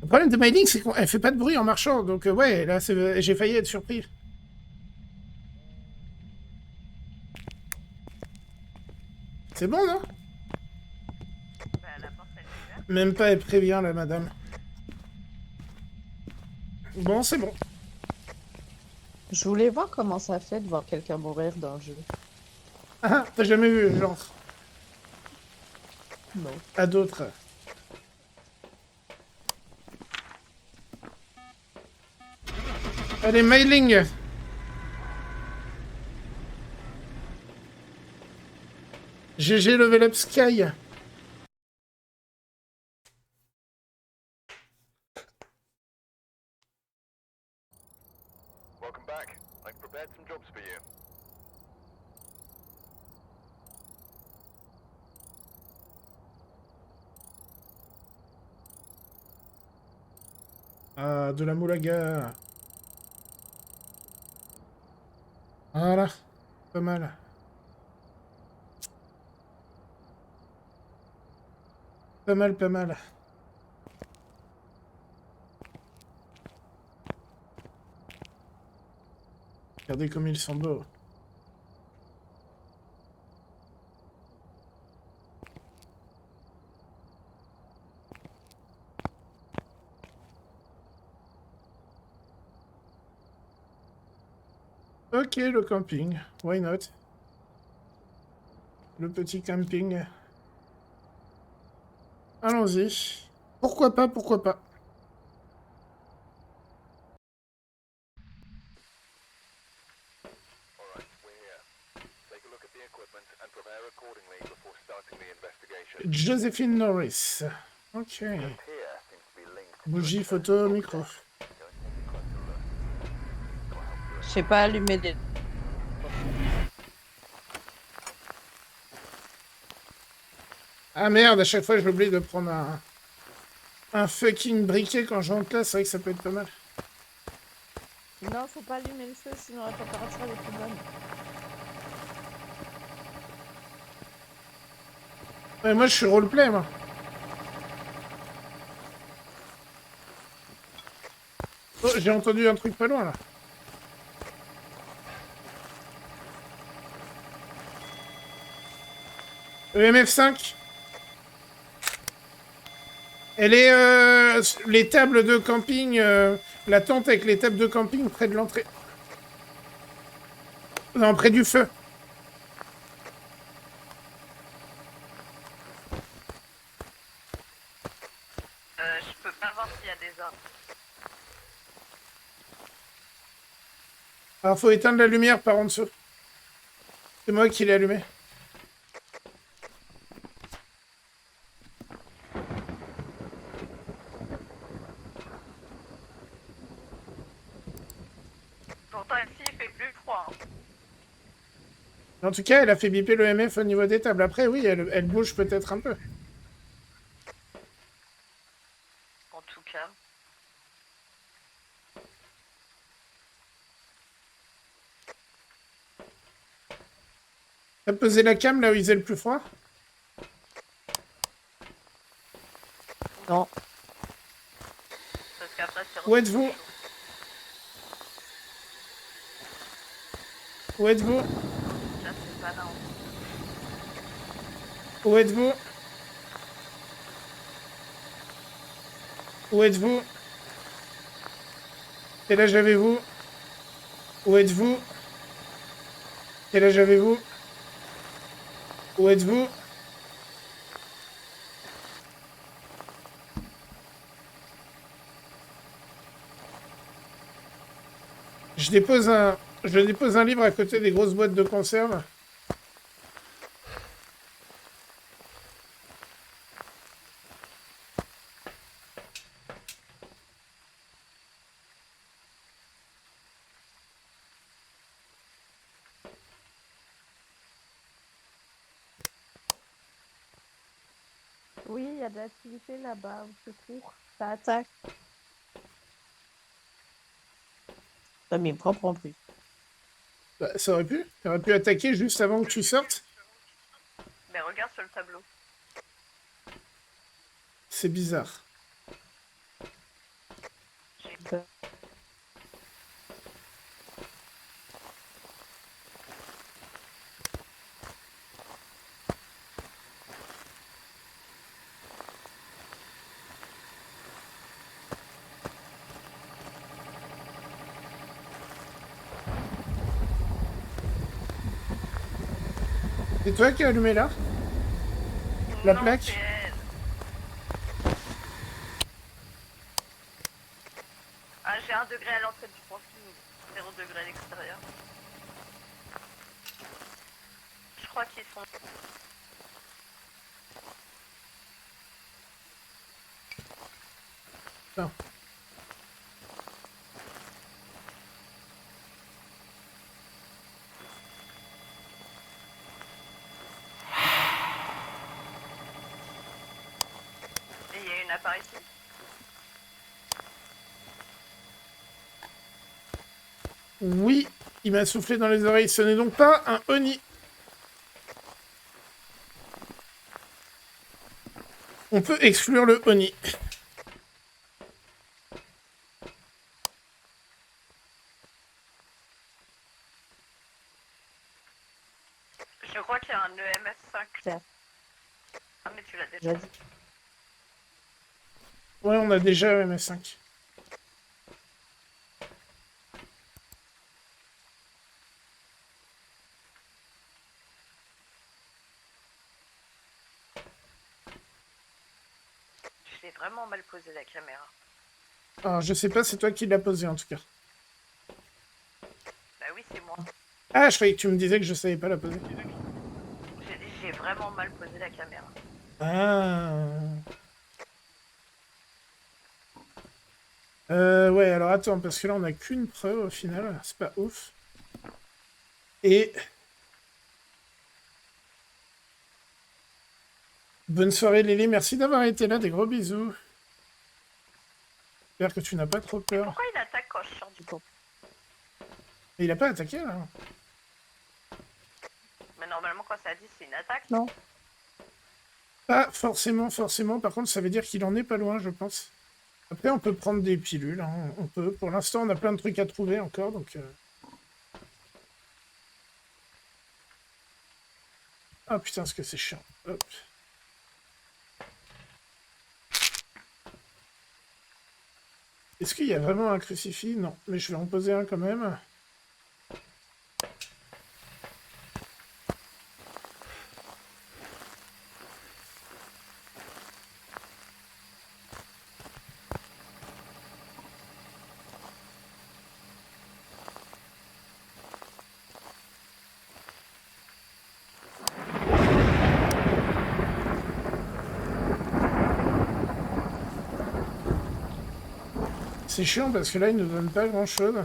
Le problème de Myling, c'est qu'elle fait pas de bruit en marchant. Donc, ouais, là, j'ai failli être surpris. C'est bon, non? Bah, la porte, elle est ouverte. Même pas, elle prévient, la madame. Bon, c'est bon. Je voulais voir comment ça fait de voir quelqu'un mourir dans le jeu. Ah, t'as jamais vu, genre, Non. à d'autres. Allez, Myling. GG Level Up Sky. Welcome back. I've prepared some jobs for you. Ah, de la moulaga. Voilà. Pas mal. Pas mal, pas mal. Regardez comme ils sont beaux. Ok, le camping. Why not? Le petit camping. Allons-y. Pourquoi pas, pourquoi pas. Alright, we're here. Take a look at the equipment and prepare accordingly before starting the investigation. Joséphine Norris. Ok. Here seems to be linked to Bougie, a photo, micro. sais pas allumer les... Ah merde, à chaque fois j'oublie de prendre un fucking briquet quand je rentre là, c'est vrai que ça peut être pas mal. Non, faut pas allumer le feu, sinon la température elle est plus bonne. Ouais, moi je suis roleplay, moi. Oh, j'ai entendu un truc pas loin là. EMF5. Elle est les tables de camping, la tente avec les tables de camping près de l'entrée. Non, près du feu. Je peux pas voir s'il y a des arbres. Alors faut éteindre la lumière par en dessous. C'est moi qui l'ai allumé. Pourtant ici il fait plus froid. Hein. En tout cas, elle a fait biper le MF au niveau des tables. Après, oui, elle bouge peut-être un peu. En tout cas. T'as posé la cam là où il faisait le plus froid? Non. Parce qu'après c'est Où êtes-vous? Où êtes-vous? Là c'est pas là. Où êtes-vous? Où êtes-vous? Quel âge avez-vous? Où êtes-vous? Quel âge avez-vous? Où êtes-vous? Je dépose un livre à côté des grosses boîtes de conserve. Oui, il y a de l'activité là-bas au secours. Ça attaque. Ça m'est propre en plus. Bah, ça aurait pu. Ça aurait pu attaquer juste avant que tu sortes. Mais regarde sur le tableau. C'est bizarre. C'est toi qui as allumé là? La Non, plaque? c'est elle. Ah, j'ai 1 degré à l'entrée du camping, 0 degré à l'extérieur. Je crois qu'ils sont... Non. Et il y a une apparition. Oui, il m'a soufflé dans les oreilles. Ce n'est donc pas un Oni. On peut exclure le Oni. Je crois qu'il y a un EMF5. Tiens. Ah, mais tu l'as déjà dit. Ouais, on a déjà MS5. J'ai vraiment mal posé la caméra. Alors, je sais pas, c'est toi qui l'as posé en tout cas. Bah oui, c'est moi. Ah, je croyais que tu me disais que je savais pas la poser. J'ai vraiment mal posé la caméra. Ah. Ouais, alors attends, parce que là, on a qu'une preuve au final. C'est pas ouf. Et... Bonne soirée, Lily. Merci d'avoir été là. Des gros bisous. J'espère que tu n'as pas trop peur. Pourquoi il attaque quand je sors du camp? Et il a pas attaqué, là. Mais normalement, quand ça dit, c'est une attaque. Non. Pas forcément. Par contre, ça veut dire qu'il en est pas loin, je pense. Après, on peut prendre des pilules. Hein. On peut. Pour l'instant, on a plein de trucs à trouver encore, donc... Ah putain, ce que c'est chiant. Hop. Est-ce qu'il y a vraiment un crucifix? Non, mais je vais en poser un quand même. C'est chiant parce que là, il nous donne pas grand-chose.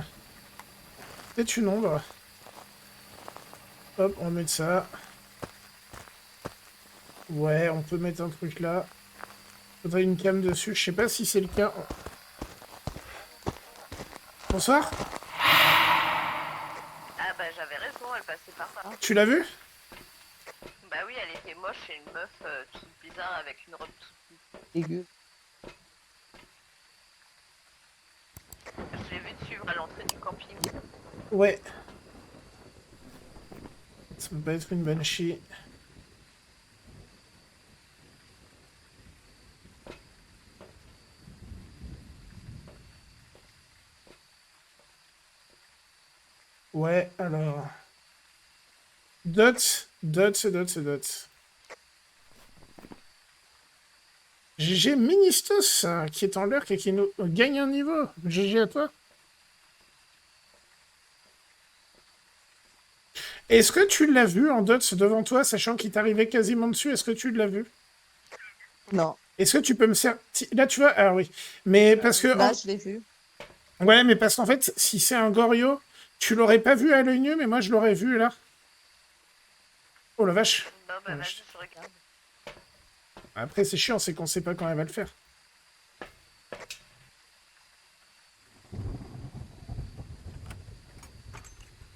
Peut-être une ombre. Hop, on met ça. Ouais, on peut mettre un truc là. Faudrait une cam dessus. Je sais pas si c'est le cas. Bonsoir. Ah bah j'avais raison, elle passait par là. Tu l'as vu? Bah oui, elle était moche, c'est une meuf toute bizarre avec une robe toute... Dégueu. Je l'ai vu te suivre à l'entrée du camping. Ouais. Ça peut pas être une banshee. Ouais, alors... Dots. GG Ministos, qui est en lurk et qui nous gagne un niveau. GG à toi. Est-ce que tu l'as vu en dots devant toi, sachant qu'il t'arrivait quasiment dessus? Est-ce que tu l'as vu? Non. Est-ce que tu peux me servir... Là, tu vois... Ah oui. Mais parce que... Là, je l'ai vu. Ouais, mais parce qu'en fait, si c'est un Goryo, tu l'aurais pas vu à l'œil nu, mais moi, je l'aurais vu, là. Oh, la vache. Non bah Ouais, vas-y, je regarde. Après, c'est chiant, c'est qu'on sait pas quand elle va le faire.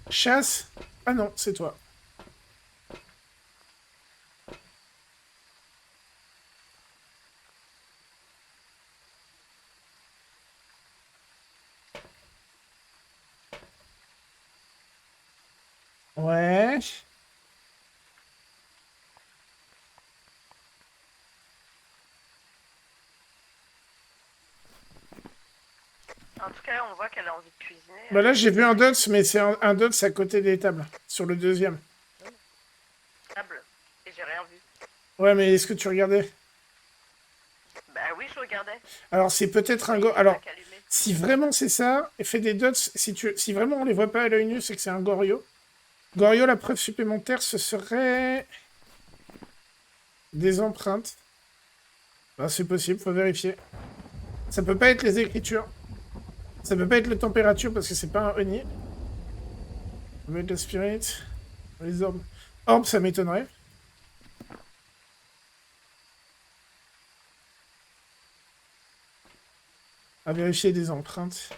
Chasse? Ah non, c'est toi. Ouais. En tout cas, on voit qu'elle a envie de cuisiner. Bah là, j'ai vu un dots, mais c'est un dots à côté des tables, sur le deuxième. Table. Et j'ai rien vu. Ouais, mais est-ce que tu regardais? Bah oui, je regardais. Alors, c'est peut-être un Oui, go... Alors, plaque allumée. si vraiment c'est ça, fais des dots. Si vraiment on les voit pas à l'œil nu, c'est que c'est un Goryo. Goryo, la preuve supplémentaire, ce serait... des empreintes. Bah, c'est possible, faut vérifier. Ça peut pas être les écritures. Ça peut pas être la température parce que c'est pas un Oni. Ça peut être le spirit. Les orbes. Orbes, ça m'étonnerait. À vérifier des empreintes.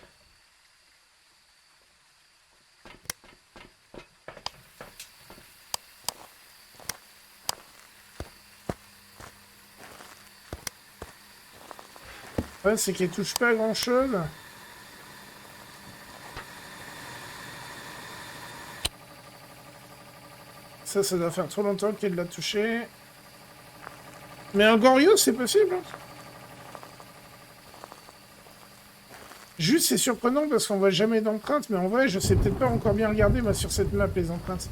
Ouais, c'est qu'elle touche pas à grand chose. Ça doit faire trop longtemps qu'elle l'a touché. Mais un Goryo, c'est possible. Hein. Juste, c'est surprenant parce qu'on voit jamais d'empreintes, mais en vrai, je sais peut-être pas encore bien regarder, moi, sur cette map, les empreintes.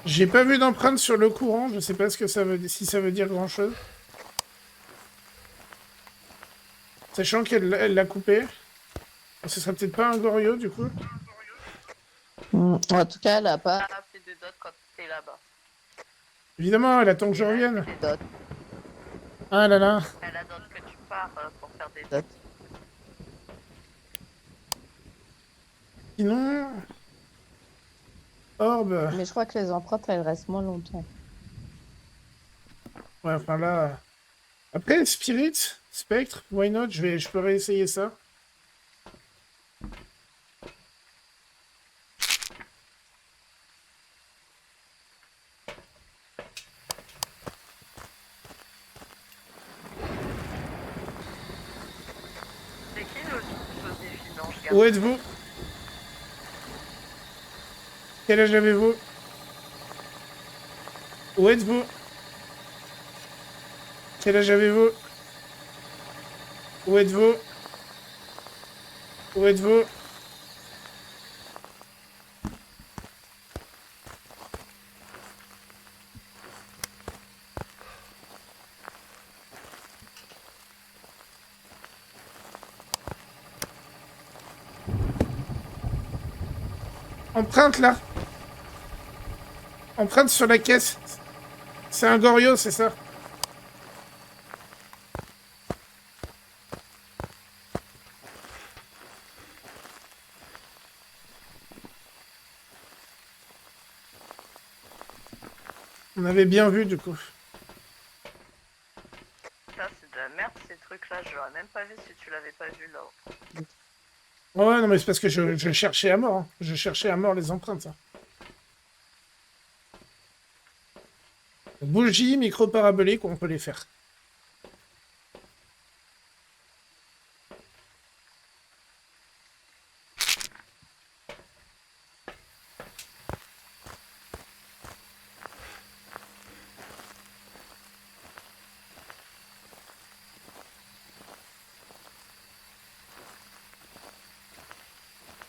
J'ai pas vu d'empreinte sur le courant, je sais pas ce que ça veut si ça veut dire grand chose. Sachant qu'elle l'a coupé. Ce serait peut-être pas un Gorio du coup. En tout cas, elle a pas Elle a fait des dots quand t'es là-bas. Évidemment, elle attend que je Elle a revienne. fait des dots. Ah là là. Elle attend que tu pars pour faire des Dots. dots. Sinon... Orbe. Mais je crois que les empreintes, elles restent moins longtemps. Ouais, enfin là... Après, Spirit, Spectre, why not? Je peux réessayer ça. C'est qui le Joséphine Ange Gardien? Où êtes-vous? Quel âge avez-vous? Où êtes-vous? Quel âge avez-vous? Où êtes-vous? Où êtes-vous? Empreinte là. Empreinte sur la caisse. C'est un Gorio, c'est ça? On avait bien vu du coup. Ça, c'est de la merde, ces trucs-là. Je l'aurais même pas vu si tu l'avais pas vu là. Ouais, non, mais c'est parce que je cherchais à mort. Hein. Je cherchais à mort les empreintes. Hein. Bougie, micro-parabolique, on peut les faire.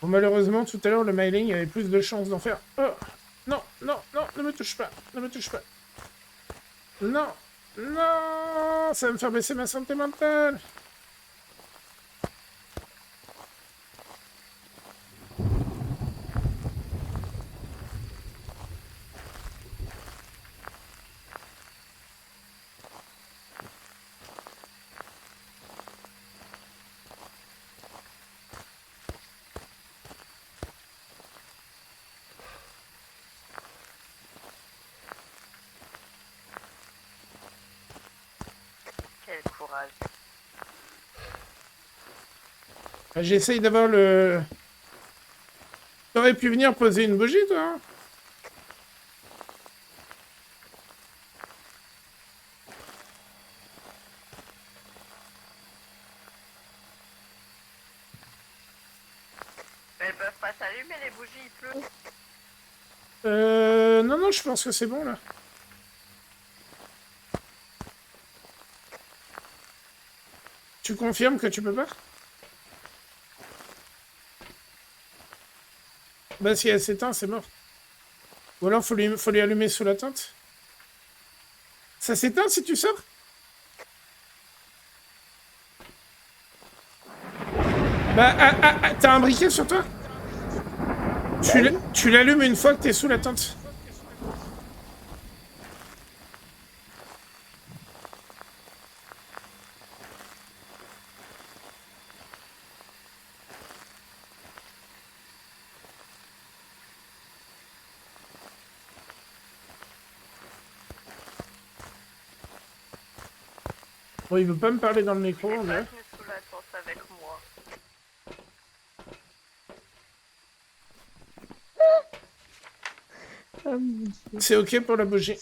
Bon, malheureusement, tout à l'heure, le mailing avait plus de chances d'en faire. Oh non, non, non, ne me touche pas, ne me touche pas. Non, non, ça va me faire baisser ma santé mentale. Quel courage. J'essaye d'avoir le... T'aurais pu venir poser une bougie, toi hein. Mais elles peuvent pas s'allumer les bougies, il pleut. Non, non, je pense que c'est bon, là. Tu confirmes que tu peux pas? Bah, si elle s'éteint, c'est mort. Ou alors, faut lui allumer sous la tente. Ça s'éteint si tu sors? Bah, t'as un briquet sur toi? Tu l'allumes une fois que t'es sous la tente. Bon, il veut pas me parler dans le micro, Il est on pas dirait. venu sous la tente avec moi. Oh mon Dieu. C'est ok pour la bougie.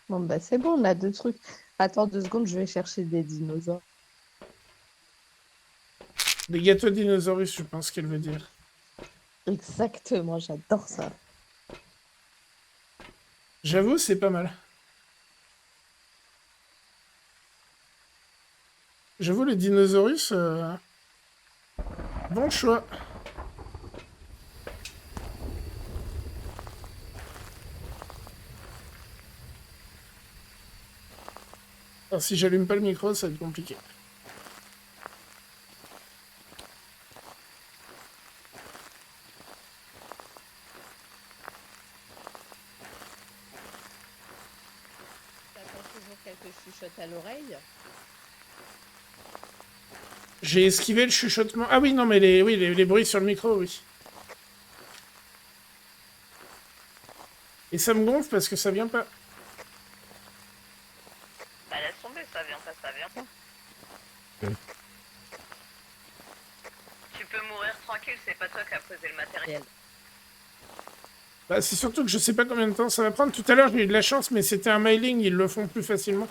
Bon, bah c'est bon, on a deux trucs. Attends 2 secondes, je vais chercher des dinosaures. Des gâteaux dinosaures, je pense qu'elle veut dire. Exactement, j'adore ça. J'avoue, c'est pas mal. J'avoue, les dinosaures, bon choix. Alors, si j'allume pas le micro, ça va être compliqué. T'attends toujours quelques chuchotes à l'oreille. J'ai esquivé le chuchotement. Ah oui, non, mais les bruits sur le micro, oui. Et ça me gonfle parce que ça vient pas. Bah laisse tomber, ça vient pas, ça vient pas. Oui. Tu peux mourir tranquille, c'est pas toi qui as posé le matériel. Bah, c'est surtout que je sais pas combien de temps ça va prendre. Tout à l'heure, j'ai eu de la chance, mais c'était un mailing, ils le font plus facilement.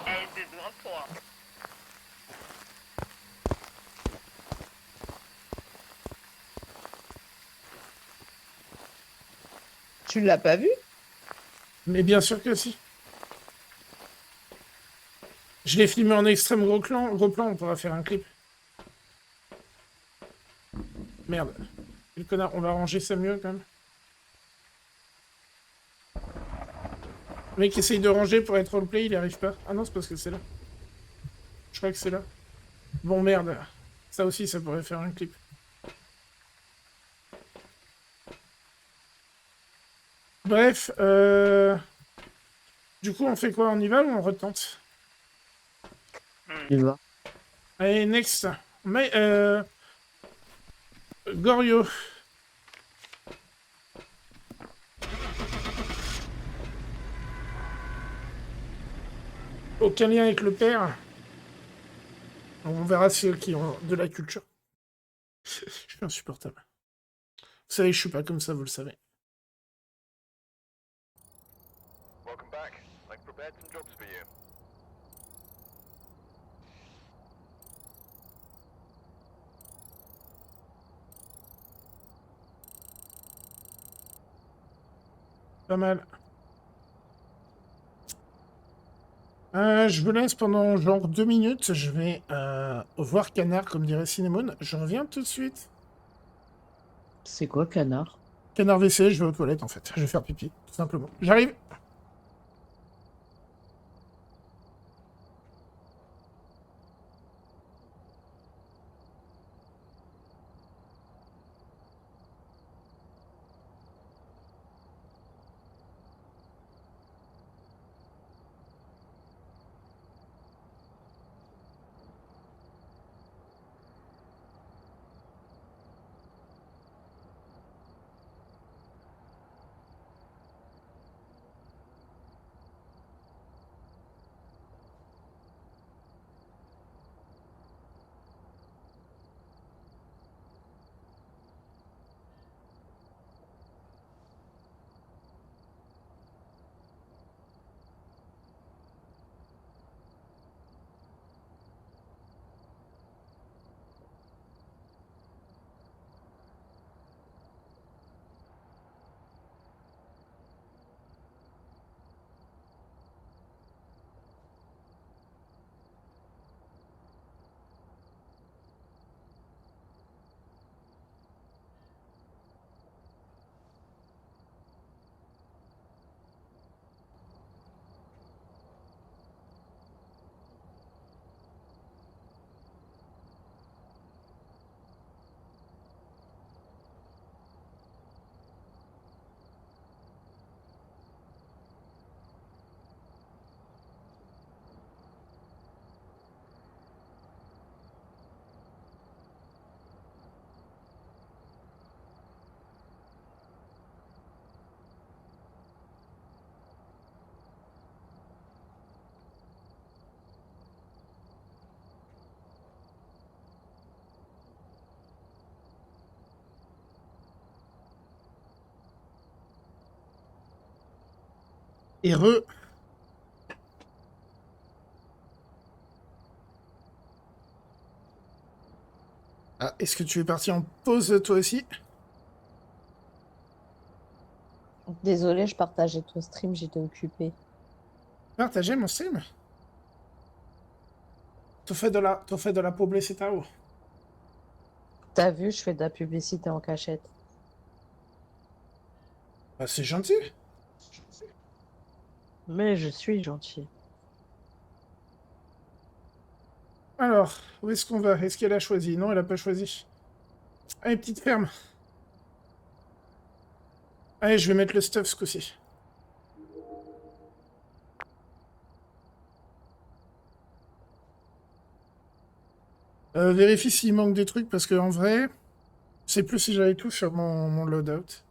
Elle était devant toi. Tu l'as pas vu? Mais bien sûr que si. Je l'ai filmé en extrême gros plan, on pourra faire un clip. Merde. Le connard, on va ranger ça mieux quand même. Le mec essaye de ranger pour être roleplay, il n'y arrive pas. Ah non, c'est parce que c'est là. Je crois que c'est là. Bon, merde. Ça aussi, ça pourrait faire un clip. Bref, du coup, on fait quoi? On y va ou on retente? Il va. Allez, next. Mais, Gorio. Aucun lien avec le père. On verra ceux qui ont de la culture. Je suis insupportable. Vous savez, je suis pas comme ça, vous le savez. Welcome back. I've prepared some jobs for you. Pas mal. Je vous laisse pendant genre 2 minutes. Je vais voir Canard, comme dirait Cinnamon. Je reviens tout de suite. C'est quoi, canard? Canard WC, je vais aux toilettes en fait. Je vais faire pipi, tout simplement. J'arrive. Heureux. Ah, est-ce que tu es parti en pause toi aussi? Désolée, je partageais ton stream, j'étais occupée. Partagez mon stream. T'as fait de la publicité où? T'as vu, je fais de la publicité en cachette. Bah, c'est gentil. Mais je suis gentil. Alors, où est-ce qu'on va? Est-ce qu'elle a choisi? Non, elle a pas choisi. Allez, petite ferme. Allez, je vais mettre le stuff ce coup-ci. Vérifie s'il manque des trucs, parce que en vrai, je sais plus si j'avais tout sur mon loadout.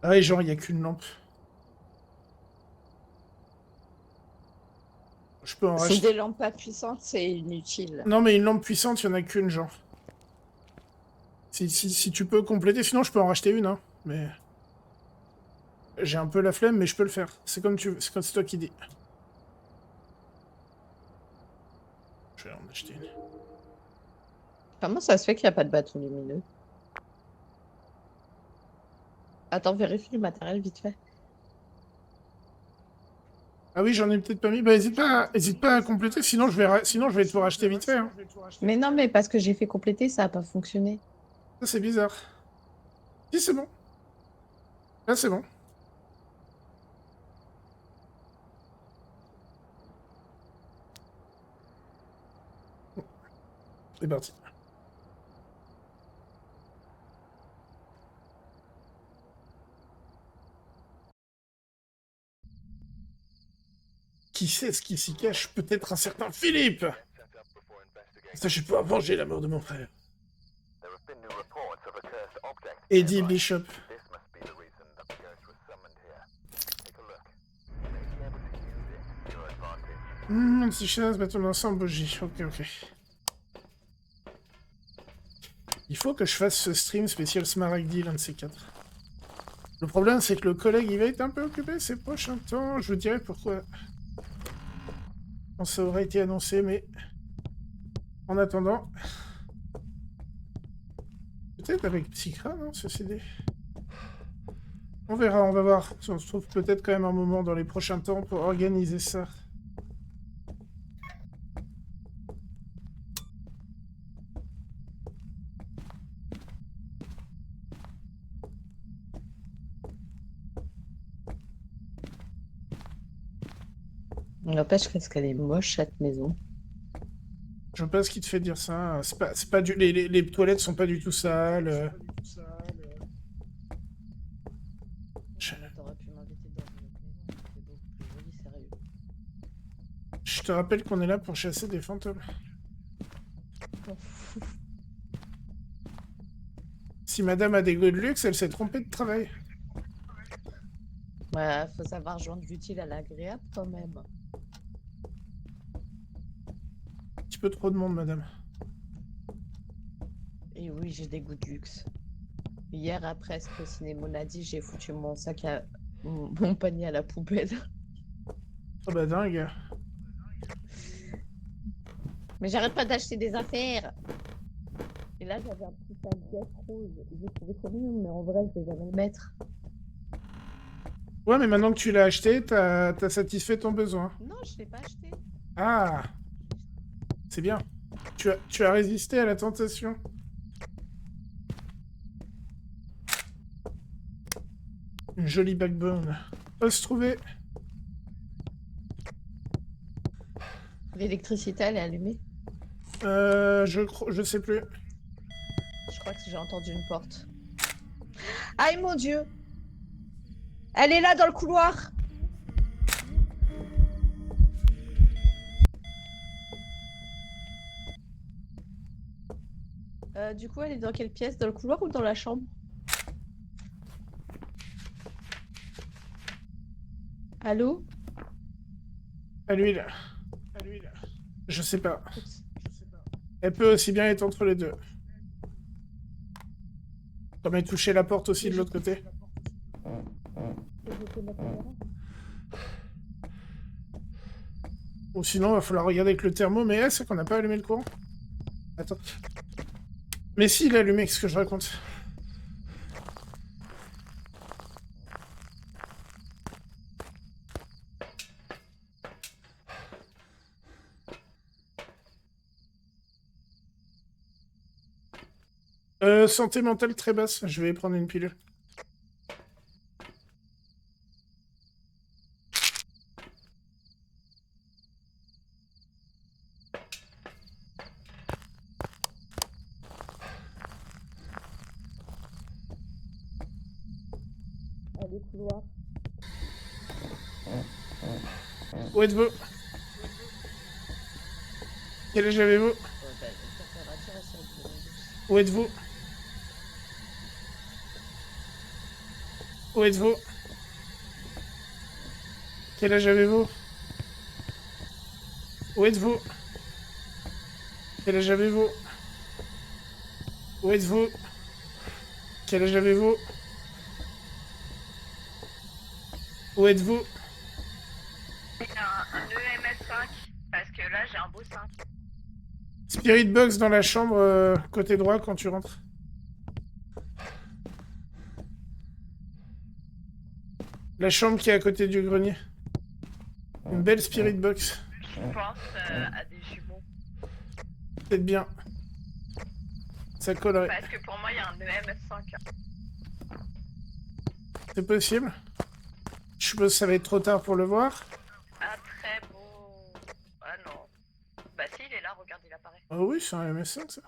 Ah oui, genre, il n'y a qu'une lampe. Je peux en C'est racheter. des lampes pas puissantes, c'est inutile. Non, mais une lampe puissante, il n'y en a qu'une, genre. Si tu peux compléter, sinon je peux en racheter une, hein. Mais... J'ai un peu la flemme, mais je peux le faire. C'est comme tu veux, c'est toi qui dis. Je vais en acheter une. Comment ça se fait qu'il n'y a pas de bâton lumineux? Attends, vérifie le matériel vite fait. Ah oui, j'en ai peut-être pas mis. Bah, hésite pas à compléter, sinon je vais te racheter vite fait, hein. Mais non, mais parce que j'ai fait compléter, ça n'a pas fonctionné. Ça, c'est bizarre. Si, c'est bon. Là, c'est bon. C'est parti. Qui sait ce qui s'y cache? Peut-être un certain Philippe! Set up before investigating. Ça, je peux venger la mort de mon frère. There have been new reports of a cursed object Eddie nearby. Bishop. This must be the reason that the ghost was summoned here. Take a look. You may be able to use it to your advantage. Si chasse, bâton d'ensemble, bougie. Ok. Il faut que je fasse ce stream spécial Smaragdi, l'un de ces quatre. Le problème, c'est que le collègue, il va être un peu occupé ces prochains temps. Je vous dirai pourquoi. Quand ça aurait été annoncé, mais... En attendant... Peut-être avec Psychra, non, ceci dit. On verra, on va voir. Si on se trouve peut-être quand même un moment dans les prochains temps pour organiser ça. N'empêche qu'est-ce qu'elle est moche cette maison. Je sais pas ce qui te fait dire ça. C'est pas du... les toilettes sont pas du tout sales. T'aurais pu m'inviter dans une autre maison, c'était beaucoup plus joli, sérieux. Je te rappelle qu'on est là pour chasser des fantômes. Si madame a des goûts de luxe, elle s'est trompée de travail. Ouais, faut savoir joindre l'utile à l'agréable quand même. Un petit peu trop de monde, madame. Et oui, j'ai des goûts de luxe. Hier, après ce que Cinémon a dit, j'ai foutu mon sac à... mon panier à la poubelle. Oh bah dingue. Mais j'arrête pas d'acheter des affaires. Et là, j'avais un petit sac Guess rose. J'ai trouvé ça mignon, mais en vrai, je vais jamais le mettre. Ouais, mais maintenant que tu l'as acheté, t'as satisfait ton besoin. Non, je l'ai pas acheté. Ah, c'est bien. Tu as résisté à la tentation. Une jolie backbone. Ose trouver. L'électricité, elle est allumée. Je sais plus. Je crois que j'ai entendu une porte. Aïe, mon Dieu! Elle est là, dans le couloir! Du coup, elle est dans quelle pièce? Dans le couloir ou dans la chambre? Allô? À l'huile. Je sais pas. Elle peut aussi bien être entre les deux. Comme elle touchait la porte aussi de l'autre côté. Ou sinon, il va falloir regarder avec le thermo, mais c'est qu'on n'a pas allumé le courant. Attends. Mais si, il est allumé, qu'est-ce que je raconte? Santé mentale très basse, je vais prendre une pilule. Allez, couloir. Où êtes-vous? Quel âge avez-vous? Ouais, bah, température, elle s'est douce. Où êtes-vous? Où êtes-vous? Quel âge avez-vous? Où êtes-vous? Quel âge avez-vous? Où êtes-vous? Quel âge avez-vous? Où êtes-vous? Il y a un EMS5, parce que là j'ai un beau 5. Spirit box dans la chambre, côté droit quand tu rentres. La chambre qui est à côté du grenier. Une belle spirit box. Je pense à des jumeaux. Peut-être bien. Ça collerait. Parce que pour moi il y a un EMS5. C'est possible. Je suppose que ça va être trop tard pour le voir. Ah très beau. Ah non. Bah si il est là, regarde il apparaît. Ah oui, c'est un MS5 ça.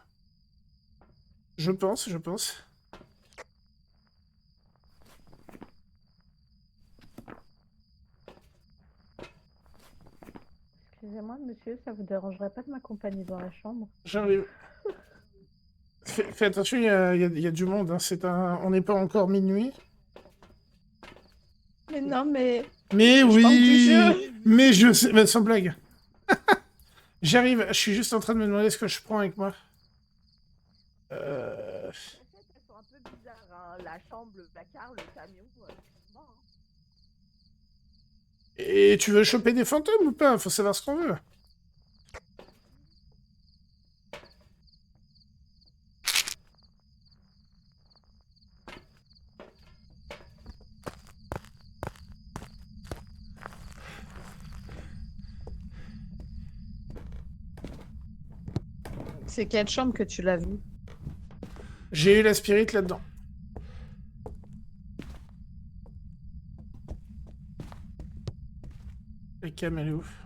Je pense. Excusez-moi, monsieur, ça vous dérangerait pas de m'accompagner dans la chambre? J'arrive. Fais attention, il y a du monde. Hein. On n'est pas encore minuit. Mais non, mais... Mais Je oui, parle du jeu. mais je sais, mais sans blague. J'arrive, je suis juste en train de me demander ce que je prends avec moi. Elles sont un peu bizarres, hein. La chambre, le placard, le camion... Et tu veux choper des fantômes ou pas? Faut savoir ce qu'on veut. C'est quelle chambre que tu l'as vue? J'ai eu la spirit là-dedans. La cam, elle est ouf.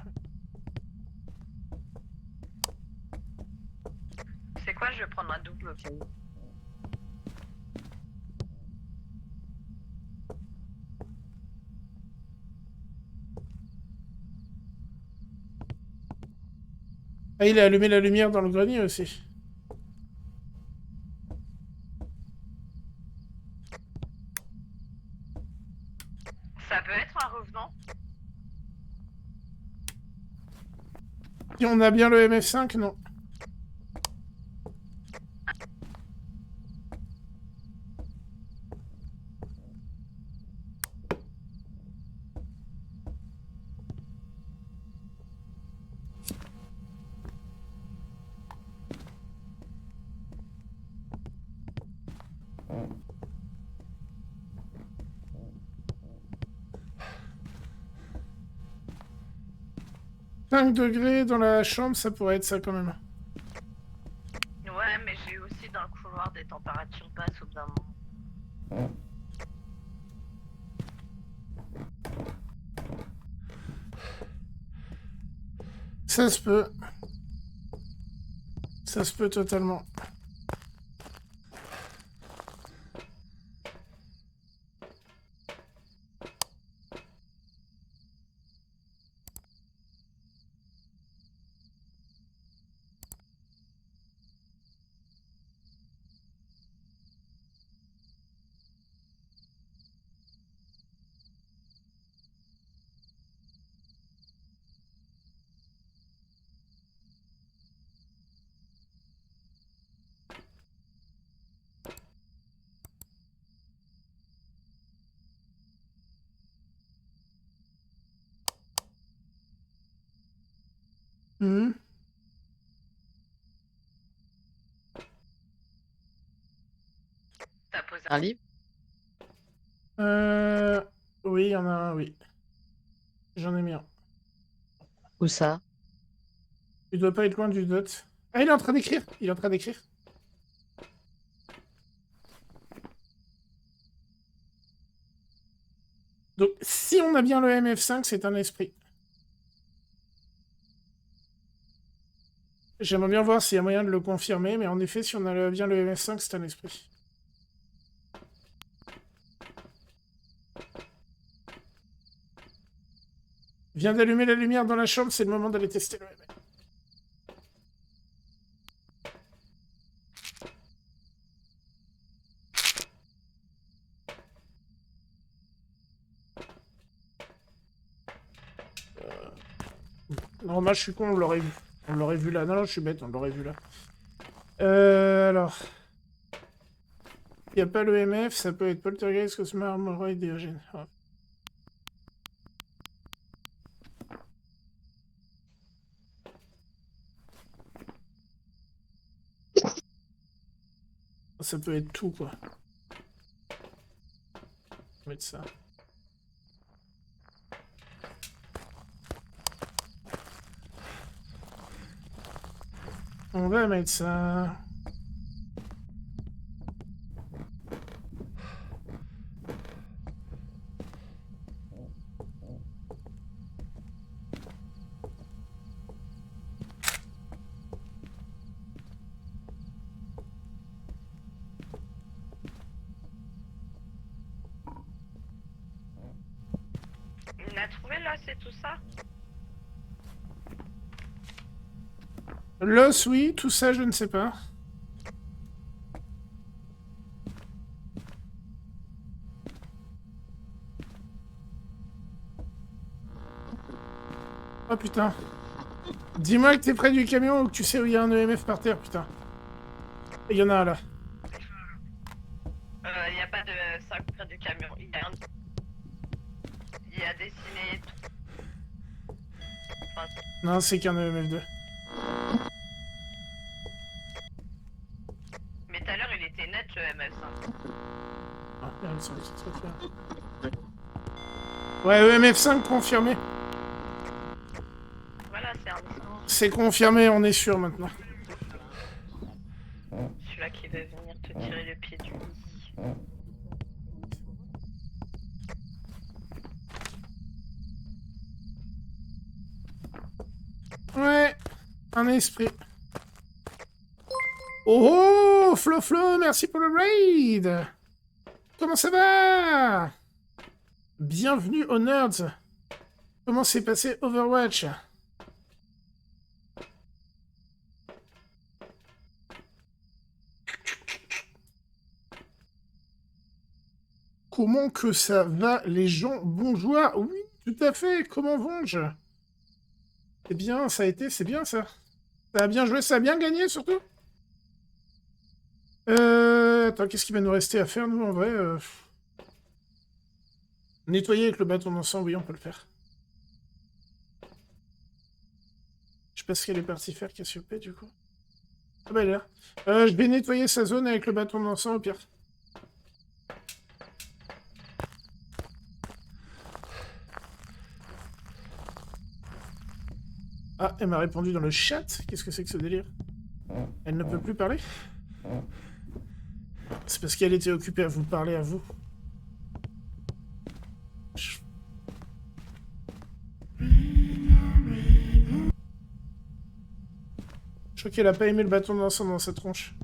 C'est quoi, je vais prendre un double au cas où. Ah, il a allumé la lumière dans le grenier aussi. Ça peut être un revenant. Si on a bien le MF5, non. « 5 degrés dans la chambre, ça pourrait être ça quand même. Ouais, mais j'ai aussi dans le couloir des températures basses au bout d'un moment. Ça se peut. Ça se peut totalement. Hmm. T'as posé Un livre? Oui, il y en a un, oui. J'en ai mis un. Où ça? Tu dois pas être loin du dot. Ah, il est en train d'écrire. Il est en train d'écrire. Donc, si on a bien le MF5, c'est un esprit. J'aimerais bien voir s'il y a moyen de le confirmer, mais en effet, si on a bien le MF5, c'est un esprit. Viens d'allumer la lumière dans la chambre, c'est le moment d'aller tester le MF. Non, moi je suis con, on l'aurait vu. On l'aurait vu là. Non, je suis bête, on l'aurait vu là. Alors. Il n'y a pas le MF, ça peut être Poltergeist, Cauchemar, Moroy, Diogène. Ah. Ça peut être tout, quoi. On va mettre ça. On va mettre ça. On a trouvé là, c'est tout ça? L'os, oui, tout ça, je ne sais pas. Oh putain. Dis-moi que t'es près du camion ou que tu sais où il y a un EMF par terre, putain. Il y en a un là. Il n'y a pas de 5 près du camion. Il a dessiné. Enfin, Non, c'est qu'un EMF2. mais tout à l'heure, il était net le MF5. Ah, merde, ça, c'est très clair. Ouais, EMF5 confirmé. Voilà, c'est un. C'est confirmé, on est sûr maintenant. Celui-là qui va venir te tirer le pied du lit. Ouais, un esprit. Oh, Flo Flo, merci pour le raid. Comment ça va? Bienvenue aux Nerds. Comment s'est passé Overwatch? Comment que ça va, les gens? Bonjour. Oui, tout à fait. Comment vont-je? Eh bien, ça a été, c'est bien ça. Ça a bien joué, ça a bien gagné surtout. Attends, qu'est-ce qu'il va nous rester à faire, nous, en vrai Nettoyer avec le bâton d'encens, oui, on peut le faire. Je sais pas ce qu'elle est partie faire, Cassiopée, du coup. Ah bah, elle est là. Je vais nettoyer sa zone avec le bâton d'encens, au pire. Ah, elle m'a répondu dans le chat. Qu'est-ce que c'est que ce délire? Elle ne peut plus parler? C'est parce qu'elle était occupée à vous parler à vous. Je crois qu'elle a pas aimé le bâton d'encens dans sa tronche.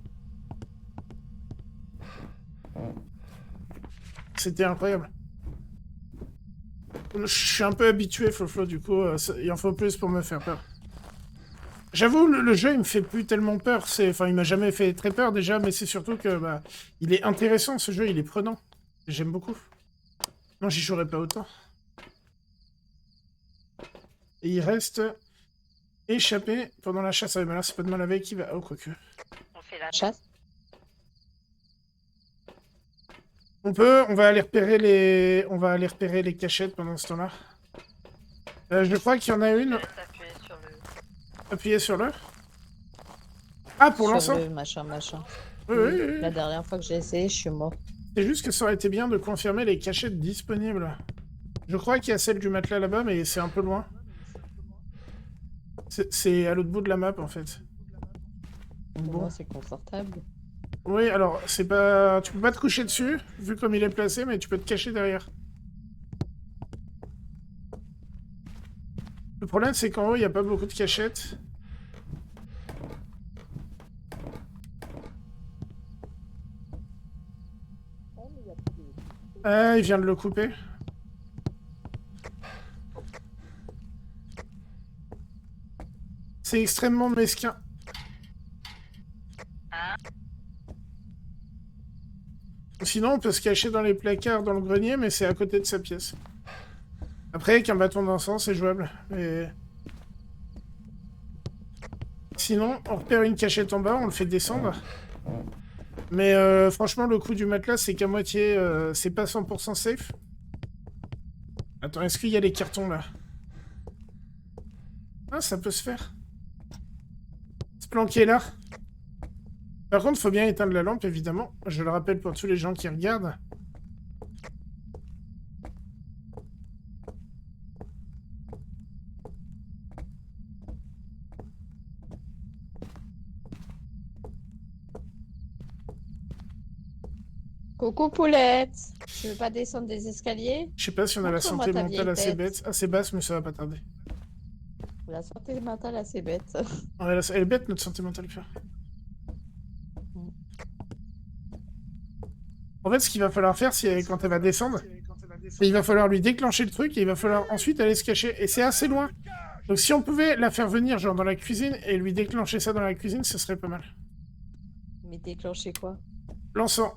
C'était incroyable. Je suis un peu habitué, Flo, du coup, il en faut plus pour me faire peur. J'avoue, le jeu, il me fait plus tellement peur. Enfin, il m'a jamais fait très peur, déjà, mais c'est surtout que, bah, il est intéressant, ce jeu, il est prenant. J'aime beaucoup. Non, j'y jouerai pas autant. Et il reste échappé pendant la chasse. Ah, mais là, c'est pas de mal avec qui va... Oh, quoique. On fait la Chasse. On va aller repérer les cachettes pendant ce temps-là. Je crois qu'il y en a une. appuyer sur le. Appuyez sur le. Ah, pour Sur l'encens. le machin. Oui, oui, oui. La dernière fois que j'ai essayé, je suis mort. C'est juste que ça aurait été bien de confirmer les cachettes disponibles. Je crois qu'il y a celle du matelas là-bas, mais c'est un peu loin. C'est à l'autre bout de la map, en fait. Donc, Pour bon. moi, c'est confortable. Oui, alors, c'est pas... Tu peux pas te coucher dessus, vu comme il est placé, mais tu peux te cacher derrière. Le problème, c'est qu'en haut, il n'y a pas beaucoup de cachettes. Ah, il vient de le couper. C'est extrêmement mesquin. Ah, Sinon, on peut se cacher dans les placards, dans le grenier, mais c'est à côté de sa pièce. Après, avec un bâton d'encens, c'est jouable. Mais... Sinon, on repère une cachette en bas, on le fait descendre. Mais franchement, le coup du matelas, c'est qu'à moitié, c'est pas 100% safe. Attends, est-ce qu'il y a les cartons, là? Ah, ça peut se faire. Se planquer là. Par contre, faut bien éteindre la lampe, évidemment. Je le rappelle pour tous les gens qui regardent. Coucou Poulette. Tu veux pas descendre des escaliers? Je sais pas si on a la Montre-moi santé ta mentale vieille assez tête. bête. Assez basse, mais ça va pas tarder. La santé mentale assez bête. Ouais, elle est bête, notre santé mentale, pure. En fait, ce qu'il va falloir faire, c'est quand elle va descendre, il va falloir lui déclencher le truc et il va falloir ensuite aller se cacher. Et c'est assez loin. Donc si on pouvait la faire venir, genre dans la cuisine, et lui déclencher ça dans la cuisine, ce serait pas mal. Mais déclencher quoi? L'encens.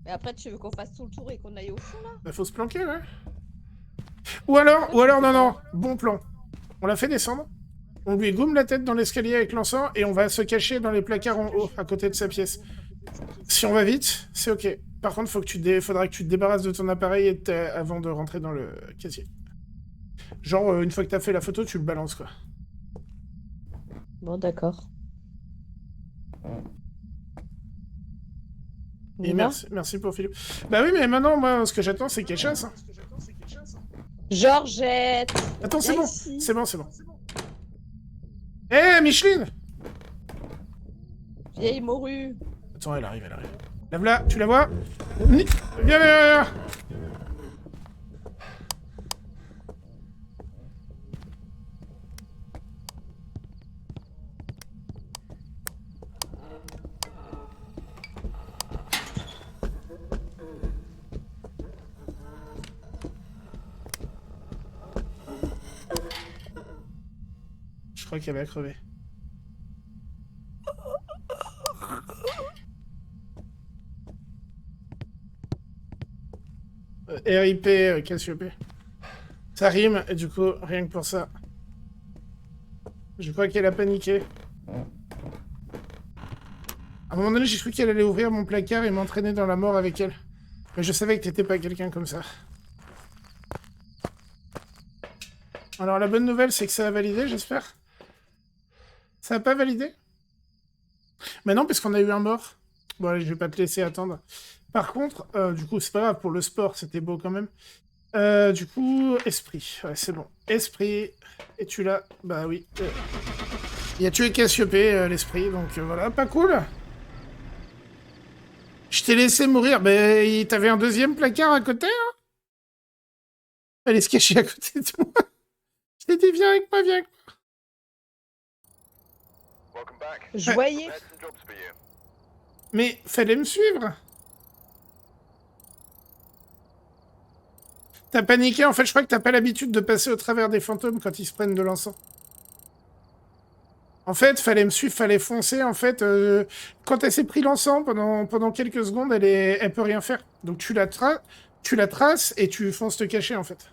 Mais après, tu veux qu'on fasse tout le tour et qu'on aille au fond là? Bah, faut se planquer, ouais. Ou alors, non, bon plan. On la fait descendre, on lui goume la tête dans l'escalier avec l'encens et on va se cacher dans les placards en haut, à côté de sa pièce. Si on va vite, c'est ok. Par contre, faudra que tu te débarrasses de ton appareil avant de rentrer dans le casier. Genre, une fois que t'as fait la photo, tu le balances, quoi. Bon, d'accord. Et Nina merci pour Philippe. Bah oui, mais maintenant, moi, ce que j'attends, c'est qu'elle chasse. Hein. Georgette! Attends, c'est Viens bon. ici. C'est bon, c'est bon. Hé, Micheline! Vieille morue! Attends, elle arrive, elle arrive. Lave-la, tu la vois? Viens, viens, viens! Je crois qu'elle va crever. RIP Cassiope. Ça rime, et du coup, rien que pour ça. Je crois qu'elle a paniqué. À un moment donné, j'ai cru qu'elle allait ouvrir mon placard et m'entraîner dans la mort avec elle. Mais je savais que t'étais pas quelqu'un comme ça. Alors, la bonne nouvelle, c'est que ça a validé, j'espère. Ça a pas validé? Mais non, parce qu'on a eu un mort. Bon, allez, je vais pas te laisser attendre. Par contre, du coup, c'est pas grave, pour le sport, c'était beau quand même. Du coup, esprit. Ouais, c'est bon. Esprit. Et tu l'as. Bah oui. Il a tué Cassiope, l'esprit, donc voilà, pas cool. Je t'ai laissé mourir. Ben, t'avais un deuxième placard à côté, hein? Allez se cacher à côté de moi. Je t'ai dit, viens avec moi, viens avec moi. Welcome back. Je voyais. I had some jobs for you. Mais fallait me suivre. T'as paniqué, en fait, je crois que t'as pas l'habitude de passer au travers des fantômes quand ils se prennent de l'encens. En fait, fallait me suivre, fallait foncer. En fait, quand elle s'est pris l'encens pendant quelques secondes, elle peut rien faire. Donc tu la traces et tu fonces te cacher, en fait.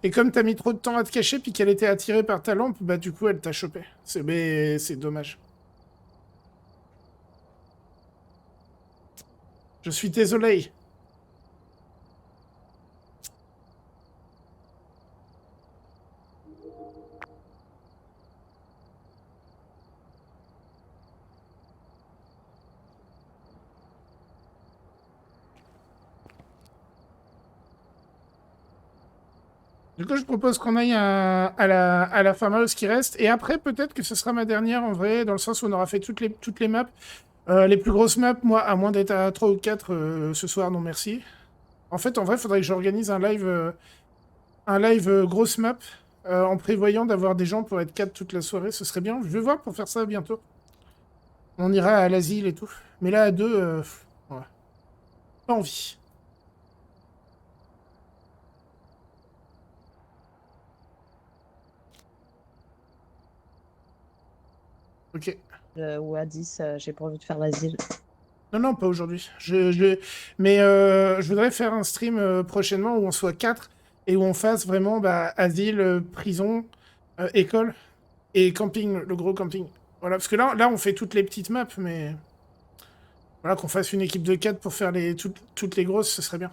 Et comme t'as mis trop de temps à te cacher puis qu'elle était attirée par ta lampe, bah du coup elle t'a chopé. Mais c'est dommage. Je suis désolé. Du coup, je propose qu'on aille à la farmhouse qui reste. Et après, peut-être que ce sera ma dernière, en vrai, dans le sens où on aura fait toutes les maps. Les plus grosses maps, moi, à moins d'être à 3 ou 4 ce soir, non merci. En fait, en vrai, faudrait que j'organise un live un live grosse map, en prévoyant d'avoir des gens pour être 4 toute la soirée, ce serait bien. Je vais voir pour faire ça bientôt. On ira à l'asile et tout. Mais là, à 2, ouais. Pas envie. Ok. Ou à 10, j'ai pas envie de faire l'asile. Non, non, pas aujourd'hui. Mais je voudrais faire un stream prochainement où on soit 4 et où on fasse vraiment asile, prison, école et camping, le gros camping. Voilà, parce que là, on fait toutes les petites maps, mais voilà, qu'on fasse une équipe de 4 pour faire toutes les grosses, ce serait bien.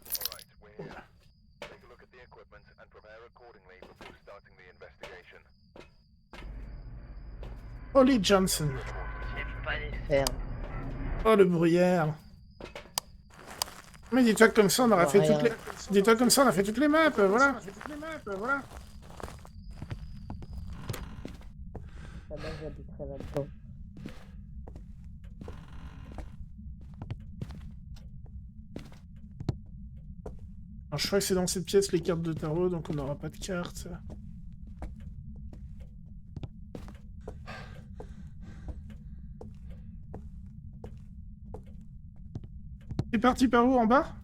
Alright, we're here. Take a look at the equipment and prepare accordingly before starting the investigation. Holly Johnson. Je vais pas les Faire. Oh, le bruyère. Mais dis-toi que comme ça, on aura fait Rien. toutes les... Dis-toi comme ça, on a fait toutes les maps, voilà. Ça va, j'habiterai là-dedans. Alors, je crois que c'est dans cette pièce les cartes de tarot, donc on n'aura pas de cartes. C'est parti par où, en bas?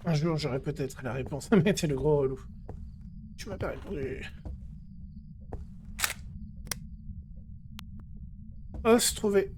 Un jour, j'aurai peut-être la réponse. Mais t'es le gros relou. Tu m'as pas répondu. Os trouvé.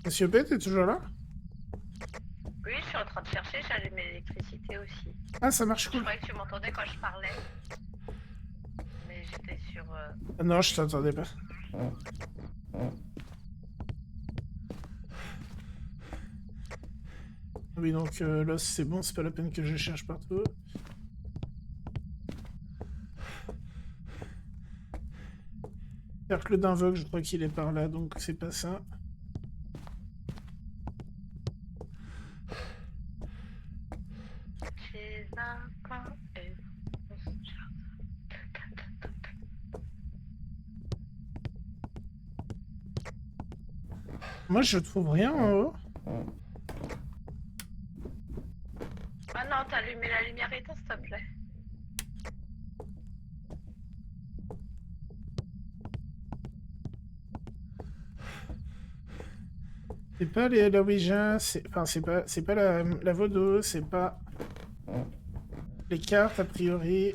Monsieur P, t'es toujours là? Oui, je suis en train de chercher, j'allume l'électricité aussi. Ah, ça marche Je cool. croyais que tu m'entendais quand je parlais. Mais j'étais sur... Ah non, je t'entendais pas. Oui, donc là, c'est bon, c'est pas la peine que je cherche partout. Cercle d'invoque, je crois qu'il est par là, donc c'est pas ça. Chez un coin et... Moi, je trouve rien en haut. Ah non, t'as allumé la lumière éteinte, s'il te plaît. C'est pas la Ouija, enfin, c'est pas la Vodo, c'est pas les cartes, a priori.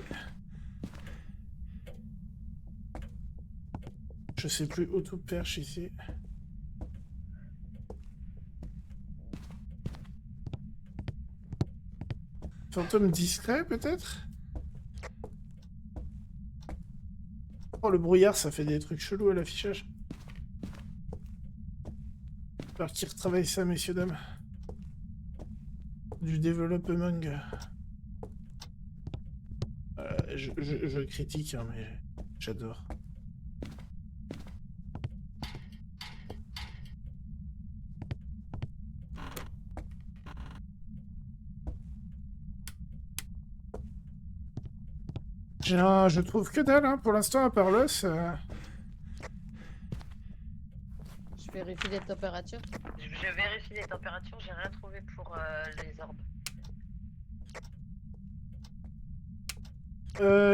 Je sais plus où tout perche ici. Fantôme discret, peut-être? Oh, le brouillard, ça fait des trucs chelous à l'affichage. J'espère qu'ils retravaillent ça, messieurs, dames. Du développement. Je critique, hein, mais j'adore. Je trouve que dalle, hein, pour l'instant, à part l'os. Je vérifie les températures. Je vérifie les températures, j'ai rien trouvé pour les orbes.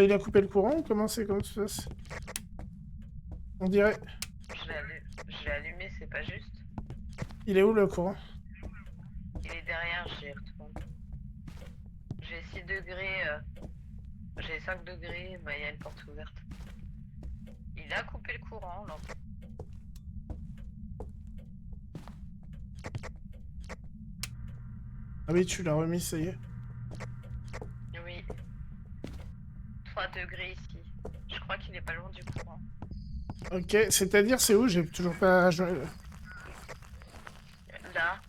Il a coupé le courant ou comment ça se passe? On dirait. Je l'ai allumé, c'est pas juste. Il est où le courant? Il est derrière, j'y retourne. J'ai 6 degrés, j'ai 5 degrés, bah il y a une porte ouverte. Il a coupé le courant, là. Ah oui, tu l'as remis, ça y est. Oui. 3 degrés ici. Je crois qu'il est pas loin du courant. Ok, c'est-à-dire, c'est où? J'ai toujours pas... Là,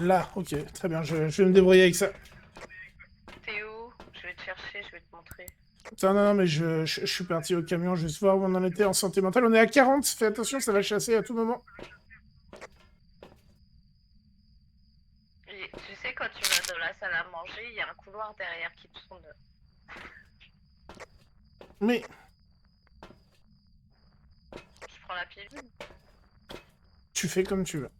Là, ok, très bien, je vais me débrouiller avec ça. t'es où? Je vais te chercher, je vais te montrer. Putain, non, mais je suis parti au camion, juste voir où on en était en santé mentale. On est à 40, fais attention, ça va chasser à tout moment. Et tu sais, quand tu vas dans la salle à manger, il y a un couloir derrière qui tourne. Mais, Je prends la pilule. tu fais comme tu veux.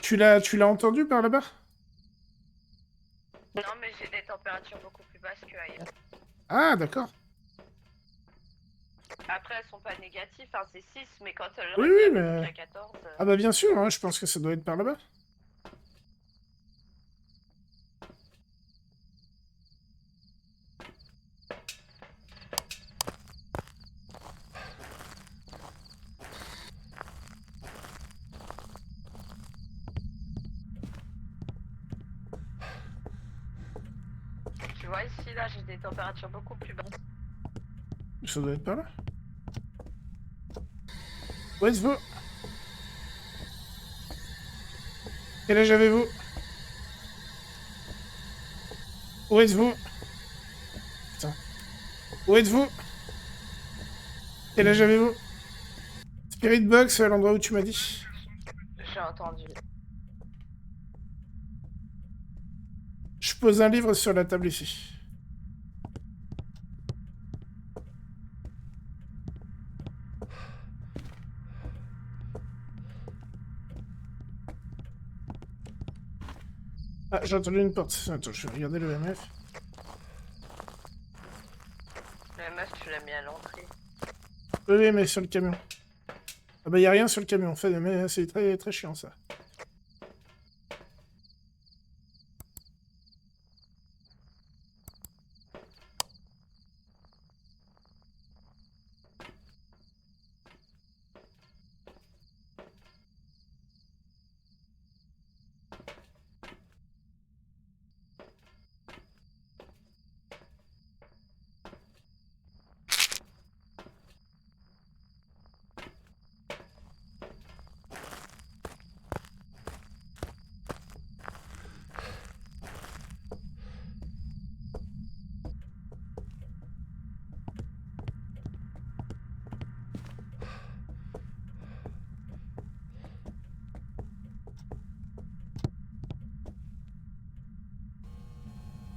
Tu l'as entendu par là-bas? Non, mais j'ai des températures beaucoup plus basses qu'ailleurs. Ah, d'accord. Après, elles sont pas négatives, hein, c'est 6, mais quand le Oui, réveil oui, est mais... à 14... Ah bah bien sûr, hein, je pense que ça doit être par là-bas. Tu vois, ici, là, j'ai des températures beaucoup plus basses. Ça doit être par là. Où êtes-vous? Quel âge avez-vous? Où êtes-vous? Putain. Où êtes-vous? Quel âge avez-vous? Spirit Box, à l'endroit où tu m'as dit. J'ai entendu. Je pose un livre sur la table ici. Ah, j'ai entendu une porte. Attends, je vais regarder le MF. La meuf, tu l'as mis à l'entrée. Oui, mais sur le camion. Ah bah y a rien sur le camion, en fait, mais c'est très, très chiant, ça.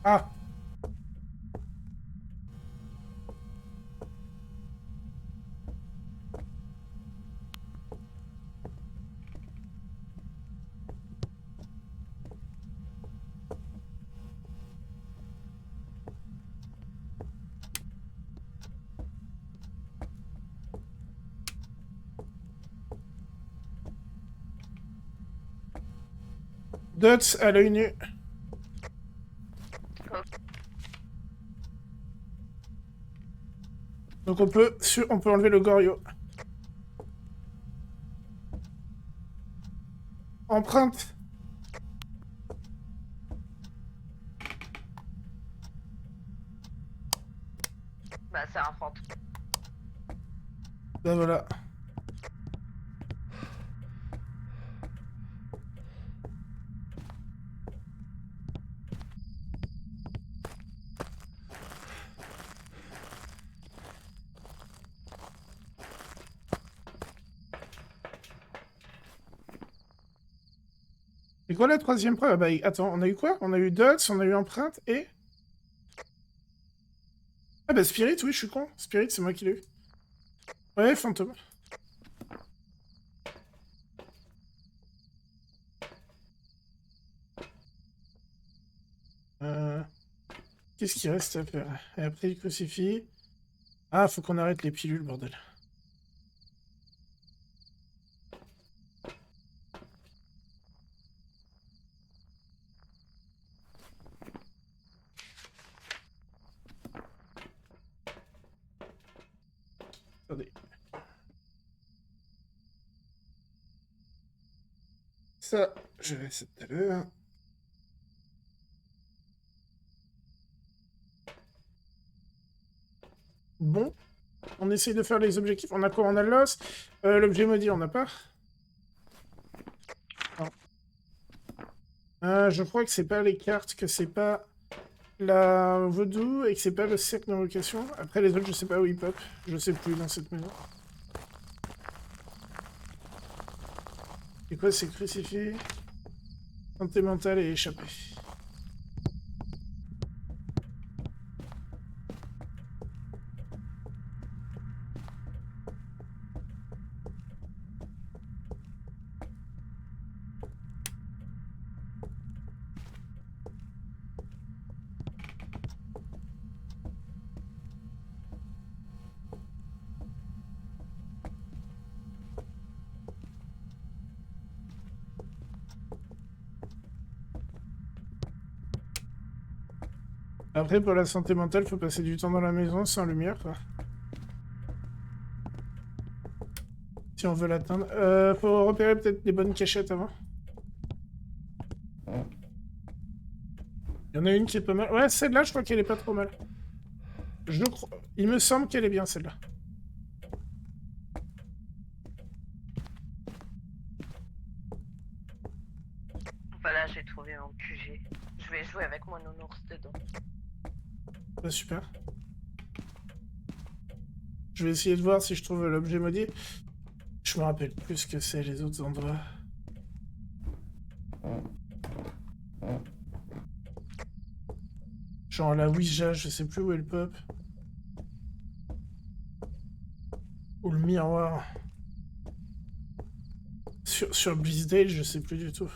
Ah! Dots à l'œil nu. Donc on peut enlever le Gorio. Empreinte. Bah, c'est un fantôme. Ben voilà. C'est quoi la troisième preuve? Ah bah attends, on a eu quoi? On a eu Dots, on a eu empreinte et... Ah bah Spirit, oui, je suis con. Spirit, c'est moi qui l'ai eu. Ouais, fantôme. Qu'est-ce qu'il reste à faire? Et après, le crucifix. Ah, faut qu'on arrête les pilules, bordel. Ça, je vais essayer tout à l'heure. Bon, on essaye de faire les objectifs. On a quoi? On a l'os. L'objet maudit, on n'a pas. Non. Je crois que c'est pas les cartes, que c'est pas la vaudou et que c'est pas le cercle d'invocation. Après les autres, je sais pas où ils pop. Je sais plus dans cette maison. Et quoi, c'est crucifié, santé mentale et échappé. Après, pour la santé mentale, faut passer du temps dans la maison sans lumière, quoi. Si on veut l'atteindre. Faut repérer peut-être les bonnes cachettes avant. Il y en a une qui est pas mal. Ouais, celle-là, je crois qu'elle est pas trop mal. Je crois... Il me semble qu'elle est bien, celle-là. Voilà, j'ai trouvé un QG. Je vais jouer avec mon nounours dedans. Ah, super. Je vais essayer de voir si je trouve l'objet maudit. Je me rappelle plus ce que c'est les autres endroits. Genre la Ouija, je sais plus où est le pop. Ou le miroir. Sur Blissdale, je sais plus du tout.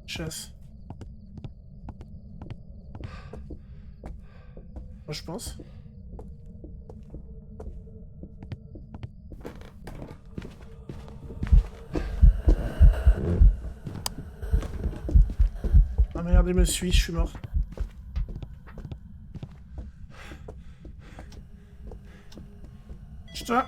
Chasse. Moi, je pense. Ah merde, il me suit, je suis mort. Toi.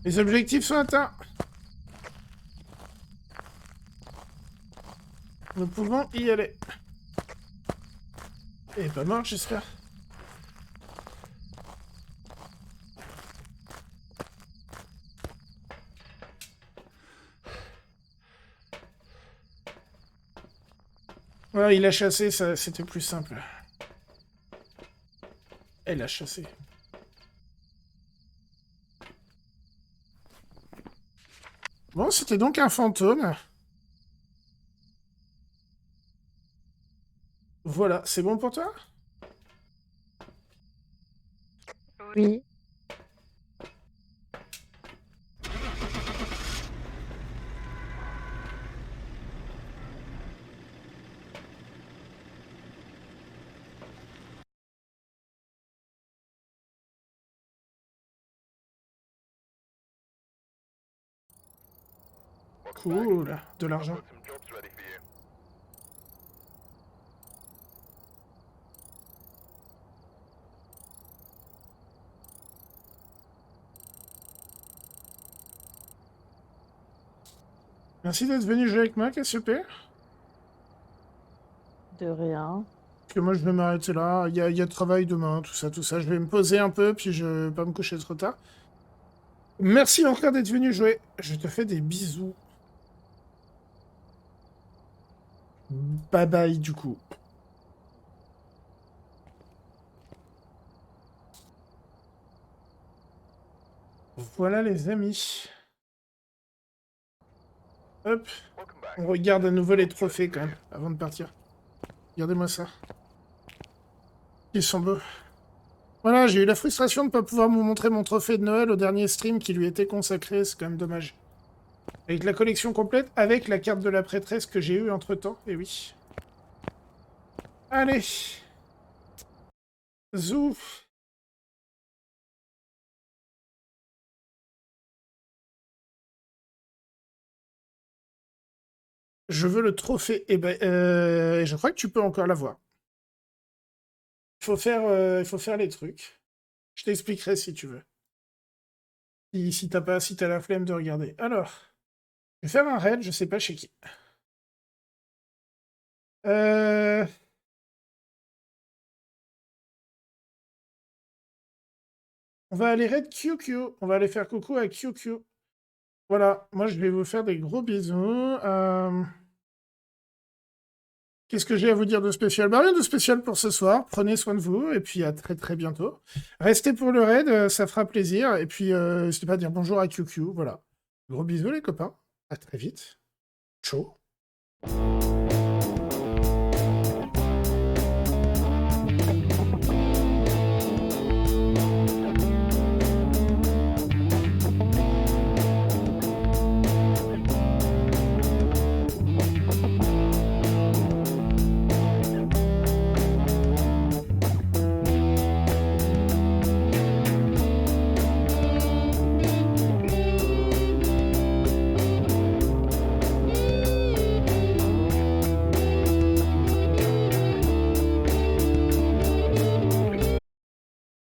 Les objectifs sont atteints. Nous pouvons y aller. Et pas mort, j'espère. Ouais, il a chassé, ça, c'était plus simple. Elle a chassé. Bon, c'était donc un fantôme. Voilà, c'est bon pour toi? Oui. Cool, de l'argent. Got some jobs ready for you. Merci d'être venu jouer avec moi, Cassiopée. De rien. Parce que moi, je vais m'arrêter là. Il y a travail demain, tout ça, tout ça. Je vais me poser un peu, puis je vais pas me coucher trop tard. Merci encore d'être venu jouer. Je te fais des bisous. Bye bye, du coup. Voilà, les amis. Hop. Welcome back. On regarde à nouveau les trophées, quand même, avant de partir. Regardez-moi ça. Ils sont beaux. Voilà, j'ai eu la frustration de ne pas pouvoir vous montrer mon trophée de Noël au dernier stream qui lui était consacré, c'est quand même dommage. Avec la collection complète, avec la carte de la prêtresse que j'ai eue entre-temps, et oui. Allez. Zou. Je veux le trophée. Eh ben, je crois que tu peux encore l'avoir. Il faut faire les trucs. Je t'expliquerai si tu veux. Si t'as la flemme de regarder. Alors, je vais faire un raid, je sais pas chez qui. On va aller raid QQ. On va aller faire coucou à QQ. Voilà, moi je vais vous faire des gros bisous. Qu'est-ce que j'ai à vous dire de spécial? Bah, rien de spécial pour ce soir. Prenez soin de vous et puis à très très bientôt. Restez pour le raid, ça fera plaisir. Et puis, n'hésitez pas à dire bonjour à QQ. Voilà. Gros bisous les copains. À très vite. Ciao.